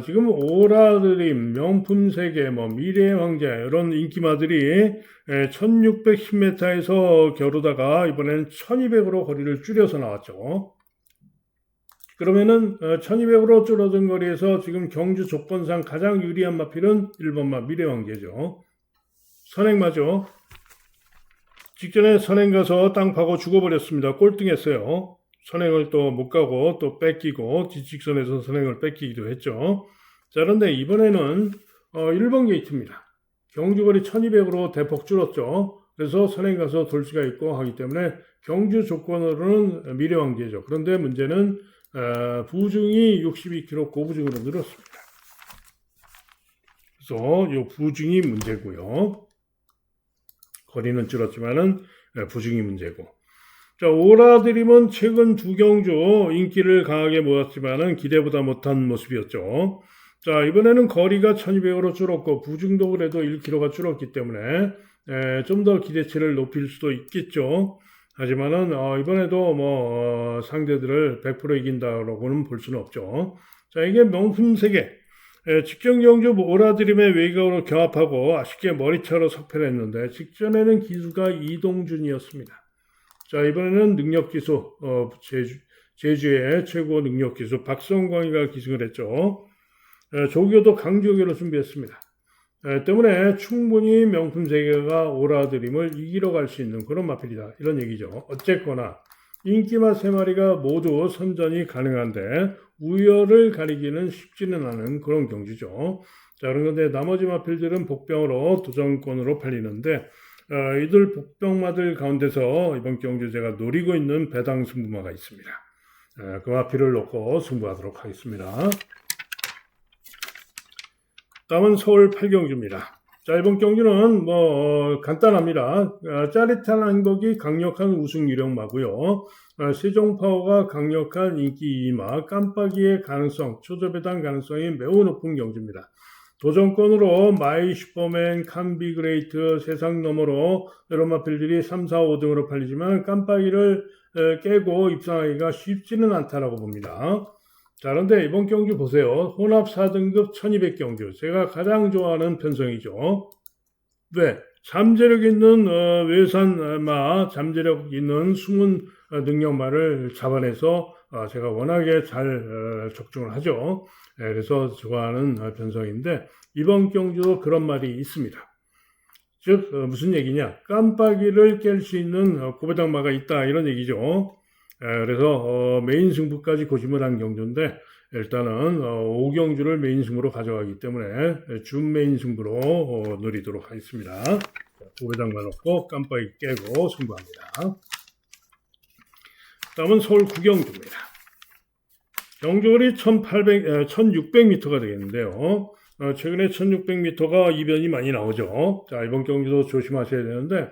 지금 오라드림, 명품세계, 미래의 왕자 이런 인기마들이 1610m에서 겨루다가 이번엔 1200으로 거리를 줄여서 나왔죠. 그러면은 1200으로 줄어든 거리에서 지금 경주 조건상 가장 유리한 마필은 1번마 미래왕제죠. 선행마죠. 직전에 선행 가서 땅 파고 죽어버렸습니다. 꼴등했어요. 선행을 또 못 가고 또 뺏기고 뒷직선에서 선행을 뺏기기도 했죠. 자, 그런데 이번에는 1번 게이트입니다. 경주거리 1200으로 대폭 줄었죠. 그래서 선행 가서 돌 수가 있고 하기 때문에 경주 조건으로는 미래왕제죠. 그런데 문제는 부중이 62kg 고부중으로 늘었습니다. 그래서 이 부중이 문제고요. 거리는 줄었지만은 부중이 문제고. 자, 오라드림은 최근 2경주 인기를 강하게 모았지만은 기대보다 못한 모습이었죠. 자, 이번에는 거리가 1200으로 줄었고 부중도 그래도 1kg가 줄었기 때문에 좀 더 기대치를 높일 수도 있겠죠. 하지만은 이번에도 상대들을 100% 이긴다라고는 볼 수는 없죠. 자, 이게 명품세계 직전 경주 오라드림의 외곽으로 경합하고 아쉽게 머리차로 석패를 했는데 직전에는 기수가 이동준이었습니다. 자, 이번에는 능력기수 제주의 최고 능력기수 박성광이가 기승을 했죠. 조교도 강조교로 준비했습니다. 때문에 충분히 명품세계가 오라드림을 이기러 갈 수 있는 그런 마필이다 이런 얘기죠. 어쨌거나 인기마 3마리가 모두 선전이 가능한데 우열을 가리기는 쉽지는 않은 그런 경주죠. 자, 그런데 나머지 마필들은 복병으로 도전권으로 팔리는데 이들 복병마들 가운데서 이번 경주 제가 노리고 있는 배당 승부마가 있습니다. 그 마필을 놓고 승부하도록 하겠습니다. 다음은 서울 8경주입니다. 자, 이번 경주는 간단합니다. 짜릿한 행복이 강력한 우승 유력마고요. 세종파워가 강력한 인기 2마, 깜빡이의 가능성, 초저배당 가능성이 매우 높은 경주입니다. 도전권으로 마이 슈퍼맨, 칸비그레이트, 세상 너머로 여러 마필들이 3, 4, 5등으로 팔리지만 깜빡이를 깨고 입상하기가 쉽지는 않다라고 봅니다. 자, 그런데 이번 경주 보세요. 혼합 4등급 1200 경주. 제가 가장 좋아하는 편성이죠. 왜? 잠재력 있는 외산마, 잠재력 있는 숨은 능력마를 잡아내서 제가 워낙에 잘 적중을 하죠. 그래서 좋아하는 편성인데 이번 경주도 그런 말이 있습니다. 즉 무슨 얘기냐? 깜빡이를 깰 수 있는 고배당마가 있다 이런 얘기죠. 그래서 메인 승부까지 고심을 한 경주인데 일단은 5경주를 메인 승부로 가져가기 때문에 준 메인 승부로 노리도록 하겠습니다. 고배당만 넣고 깜빡이 깨고 승부합니다. 다음은 서울 9경주입니다. 경주거리 1600m가 되겠는데요. 최근에 1600m가 이변이 많이 나오죠. 자, 이번 경주도 조심하셔야 되는데,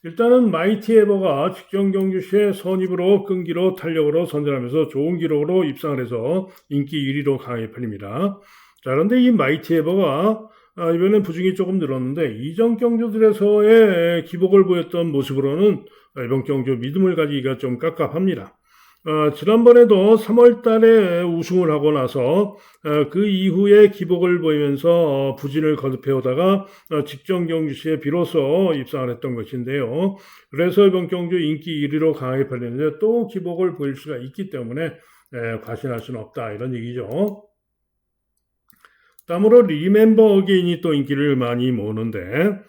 일단은 마이티 에버가 직전 경주 시에 선입으로 끈기로 탄력으로 선전하면서 좋은 기록으로 입상을 해서 인기 1위로 강하게 팔립니다. 자, 그런데 이 마이티 에버가 이번엔 부중이 조금 늘었는데, 이전 경주들에서의 기복을 보였던 모습으로는 이번 경주 믿음을 가지기가 좀 깝깝합니다. 지난번에도 3월 달에 우승을 하고 나서 그 이후에 기복을 보이면서 부진을 거듭해 오다가 직전 경주 시에 비로소 입상을 했던 것인데요. 그래서 이번 경주 인기 1위로 강하게 팔리는데 또 기복을 보일 수가 있기 때문에 과신할 수는 없다 이런 얘기죠. 다음으로 리멤버 어게인이 또 인기를 많이 모으는데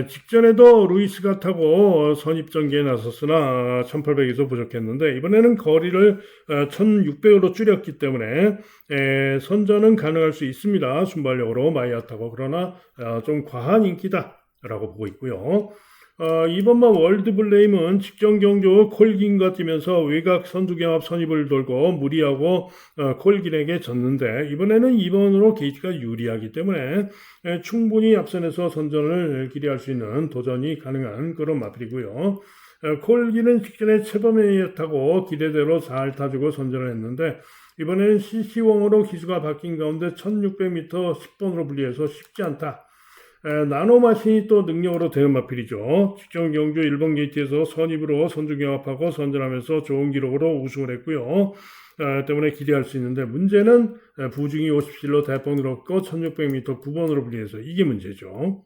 직전에도 루이스가 타고 선입전개에 나섰으나 1800에서 부족했는데 이번에는 거리를 1600으로 줄였기 때문에 선전은 가능할 수 있습니다. 순발력으로 마이야 타고. 그러나 좀 과한 인기다라고 보고 있고요. 이번만 월드블레임은 직전 경주 콜긴과 뛰면서 외곽 선두경합 선입을 돌고 무리하고 콜긴에게 졌는데 이번에는 2번으로 게이트가 유리하기 때문에 충분히 앞선에서 선전을 기대할 수 있는 도전이 가능한 그런 마필이고요. 콜긴은 직전에 최범에 타고 기대대로 잘 타주고 선전을 했는데 이번에는 CC왕으로 기수가 바뀐 가운데 1600m 10번으로 분리해서 쉽지 않다. 나노마신이 또 능력으로 되는 마필이죠. 직전 경주 1번 게이트에서 선입으로 선두경합하고 선전하면서 좋은 기록으로 우승을 했고요. 때문에 기대할 수 있는데 문제는 부중이 57로 대번으로 얻고 1600m 9번으로 분리해서 이게 문제죠.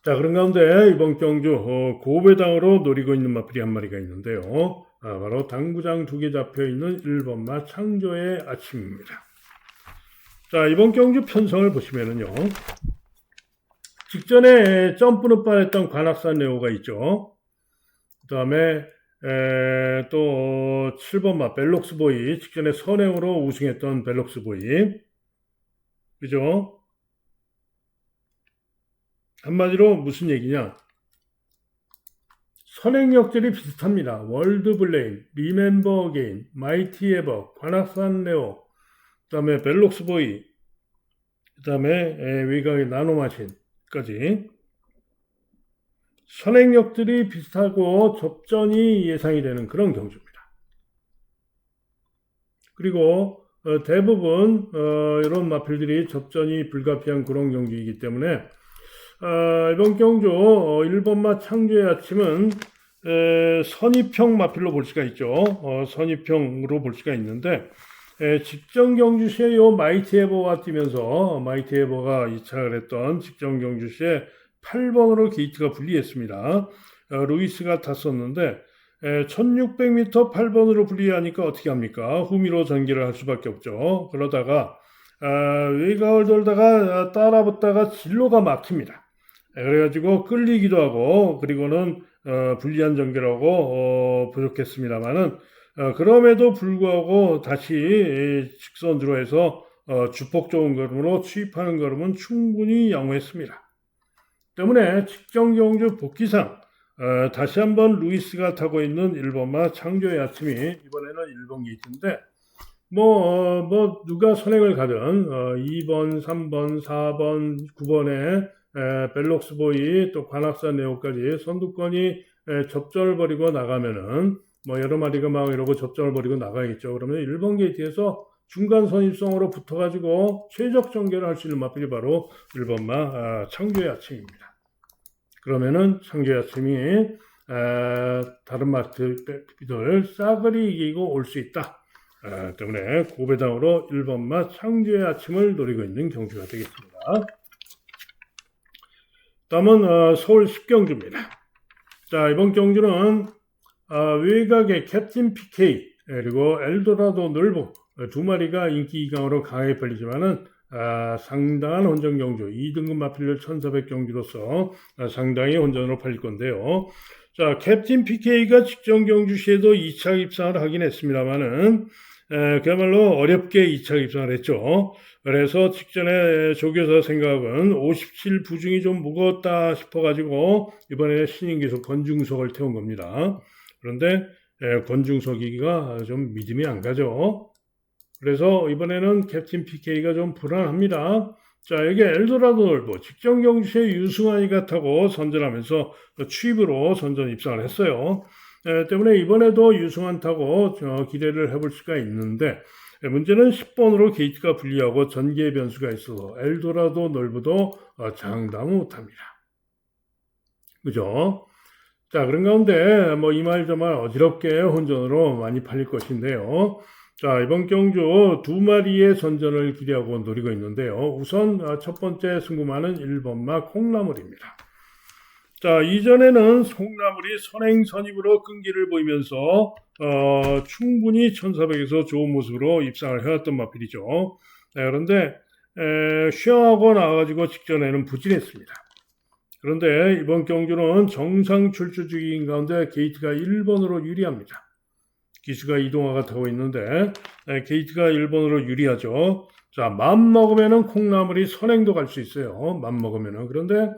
자, 그런 가운데 이번 경주 고배당으로 노리고 있는 마필이 한 마리가 있는데요. 바로 당구장 2개 잡혀있는 1번마 창조의 아침입니다. 자, 이번 경주 편성을 보시면은요. 직전에 점프는 빠졌던 관악산 네오가 있죠. 그 다음에 또 7번마 벨록스보이, 직전에 선행으로 우승했던 벨록스보이. 그죠? 한마디로 무슨 얘기냐? 선행력들이 비슷합니다. 월드블레임, 리멤버 어게인, 마이티 에버, 관악산 네오, 그 다음에 벨록스보이, 그 다음에 외곽의 나노마신까지 선행력들이 비슷하고 접전이 예상이 되는 그런 경주입니다. 그리고 대부분 이런 마필들이 접전이 불가피한 그런 경주이기 때문에 이번 경주 1번마 창조의 아침은 선입형 마필로 볼 수가 있죠. 선입형으로 볼 수가 있는데 직전 경주 시에 요 마이티 에버가 뛰면서 마이티 에버가 이착을 했던 직전 경주 시에 8번으로 게이트가 분리했습니다. 루이스가 탔었는데 1600m 8번으로 분리하니까 어떻게 합니까? 후미로 전개를 할 수밖에 없죠. 그러다가 외곽을 돌다가 따라붙다가 진로가 막힙니다. 그래가지고 끌리기도 하고 그리고는 불리한 전개라고 부족했습니다만은 그럼에도 불구하고 다시 직선으로 해서 주폭 좋은 걸음으로 추입하는 걸음은 충분히 양호했습니다. 때문에 직전 경주 복귀상 다시 한번 루이스가 타고 있는 1번마 창조의 아침이 이번에는 1번 게이트인데 누가 선행을 가든 2번, 3번, 4번, 9번에 벨록스보이 또 관악산 네오까지 선두권이 접전을 벌이고 나가면은 여러 마리가 막 이러고 접전을 벌이고 나가야겠죠. 그러면 1번 게이트에서 중간 선입성으로 붙어가지고 최적 전개를 할 수 있는 마필이 바로 1번마 창조의 아침입니다. 그러면은 창조의 아침이 다른 마필들 싸그리 이기고 올 수 있다. 때문에 고배당으로 1번마 창조의 아침을 노리고 있는 경주가 되겠습니다. 다음은 서울 10경주입니다. 자, 이번 경주는 외곽의 캡틴 PK 그리고 엘도라도 늘보 두 마리가 인기 2강으로 강하게 팔리지만은 상당한 혼전 경주 2등급 마필들 1400경주로서 상당히 혼전으로 팔릴 건데요. 자, 캡틴 PK가 직전 경주 시에도 2차 입상을 하긴 했습니다만은 그야말로 어렵게 2차 입상을 했죠. 그래서 직전에 조교사 생각은 57 부중이 좀 무거웠다 싶어가지고 이번에 신인 기수 권중석을 태운 겁니다. 그런데 권중석이가 좀 믿음이 안 가죠. 그래서 이번에는 캡틴 PK가 좀 불안합니다. 자, 여기 엘도라도 놀부 직전 경주시에 유승환이가 타고 선전하면서 추입으로 선전 입상을 했어요. 때문에 이번에도 유승환 타고 기대를 해볼 수가 있는데 문제는 10번으로 게이트가 불리하고 전개 변수가 있어서 엘도라도 놀부도 장담은 못합니다. 그죠? 자, 그런 가운데 뭐 이 말 저 말 어지럽게 혼전으로 많이 팔릴 것인데요. 자, 이번 경주 두 마리의 선전을 기대하고 노리고 있는데요. 우선 첫 번째 승부마는 1번마 콩나물입니다. 자, 이전에는 콩나물이 선행 선입으로 끈기를 보이면서 충분히 1400에서 좋은 모습으로 입상을 해왔던 마필이죠. 그런데 쉬어하고 나와가지고 직전에는 부진했습니다. 그런데 이번 경주는 정상 출주 중인 가운데 게이트가 1번으로 유리합니다. 기수가 이동화가 타고 있는데 게이트가 1번으로 유리하죠. 자, 맘먹으면은 콩나물이 선행도 갈 수 있어요. 맘먹으면은. 그런데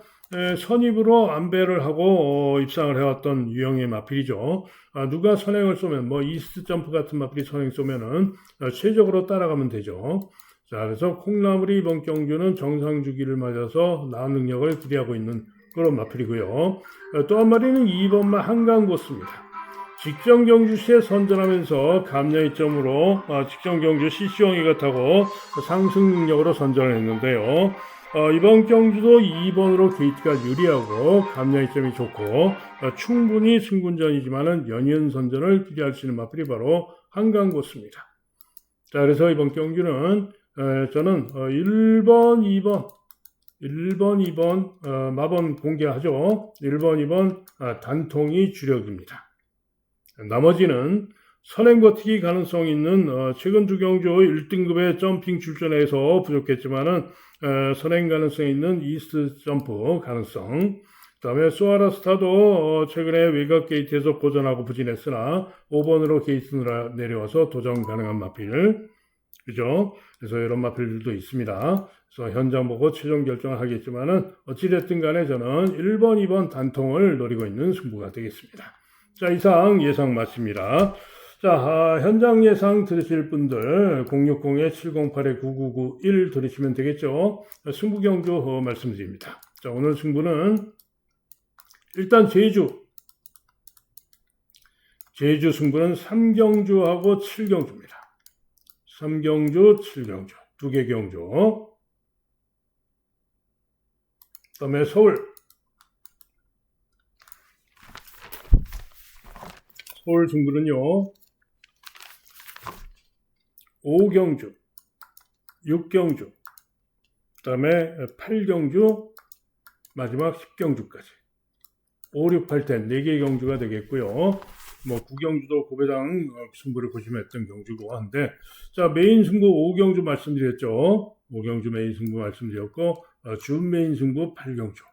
선입으로 안배를 하고 입상을 해왔던 유형의 마필이죠. 누가 선행을 쏘면 뭐 이스트 점프 같은 마필이 선행 쏘면은 최적으로 따라가면 되죠. 자, 그래서 콩나물이 이번 경주는 정상 주기를 맞아서 나은 능력을 기대하고 있는 그런 마필이고요. 또 한 마리는 2번마 한강고스입니다. 직전 경주 시에 선전하면서 감량이점으로 직전 경주 CC형이가 타고 상승 능력으로 선전을 했는데요. 이번 경주도 2번으로 게이트가 유리하고 감량이점이 좋고 충분히 승군전이지만은 연이은 선전을 기대할 수 있는 마필이 바로 한강고스입니다. 자, 그래서 이번 경주는 저는 1번, 2번 마번 공개하죠. 1번, 2번 단통이 주력입니다. 나머지는 선행 버티기 가능성 있는 최근 두 경주 1등급의 점핑 출전에서 부족했지만은 선행 가능성 있는 이스트 점프 가능성, 그 다음에 소아라스타도 최근에 외곽 게이트에서 고전하고 부진했으나 5번으로 게이트 내려와서 도전 가능한 마필, 그죠? 그래서 이런 마필들도 있습니다. 그래서 현장 보고 최종 결정을 하겠지만은 어찌됐든 간에 저는 1번, 2번 단통을 노리고 있는 승부가 되겠습니다. 자, 이상 예상 마칩니다. 자, 현장 예상 들으실 분들 060-708-9991 들으시면 되겠죠. 승부 경주 말씀드립니다. 자, 오늘 승부는 일단 제주 승부는 3경주하고 7경주입니다. 3경주, 7경주 두 개 경주. 그 다음에 서울 승부는요 5경주, 6경주, 그 다음에 8경주, 마지막 10경주까지 5, 6, 8, 10 4개의 경주가 되겠고요. 뭐 9경주도 고배당 승부를 고심했던 경주고 한데, 자, 메인 승부 5경주 말씀드렸죠. 5경주 메인 승부 말씀드렸고 준 메인 승부 8경주.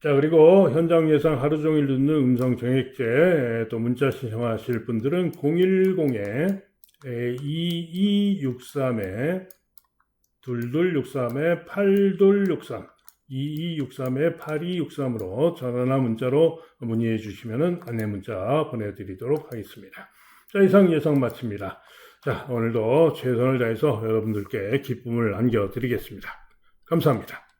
자, 그리고 현장 예상 하루 종일 듣는 음성 정액제 또 문자 신청하실 분들은 010-2263-2263에 2263-8263 2263-8263으로 전화나 문자로 문의해 주시면 안내 문자 보내드리도록 하겠습니다. 자, 이상 예상 마칩니다. 자, 오늘도 최선을 다해서 여러분들께 기쁨을 안겨드리겠습니다. 감사합니다.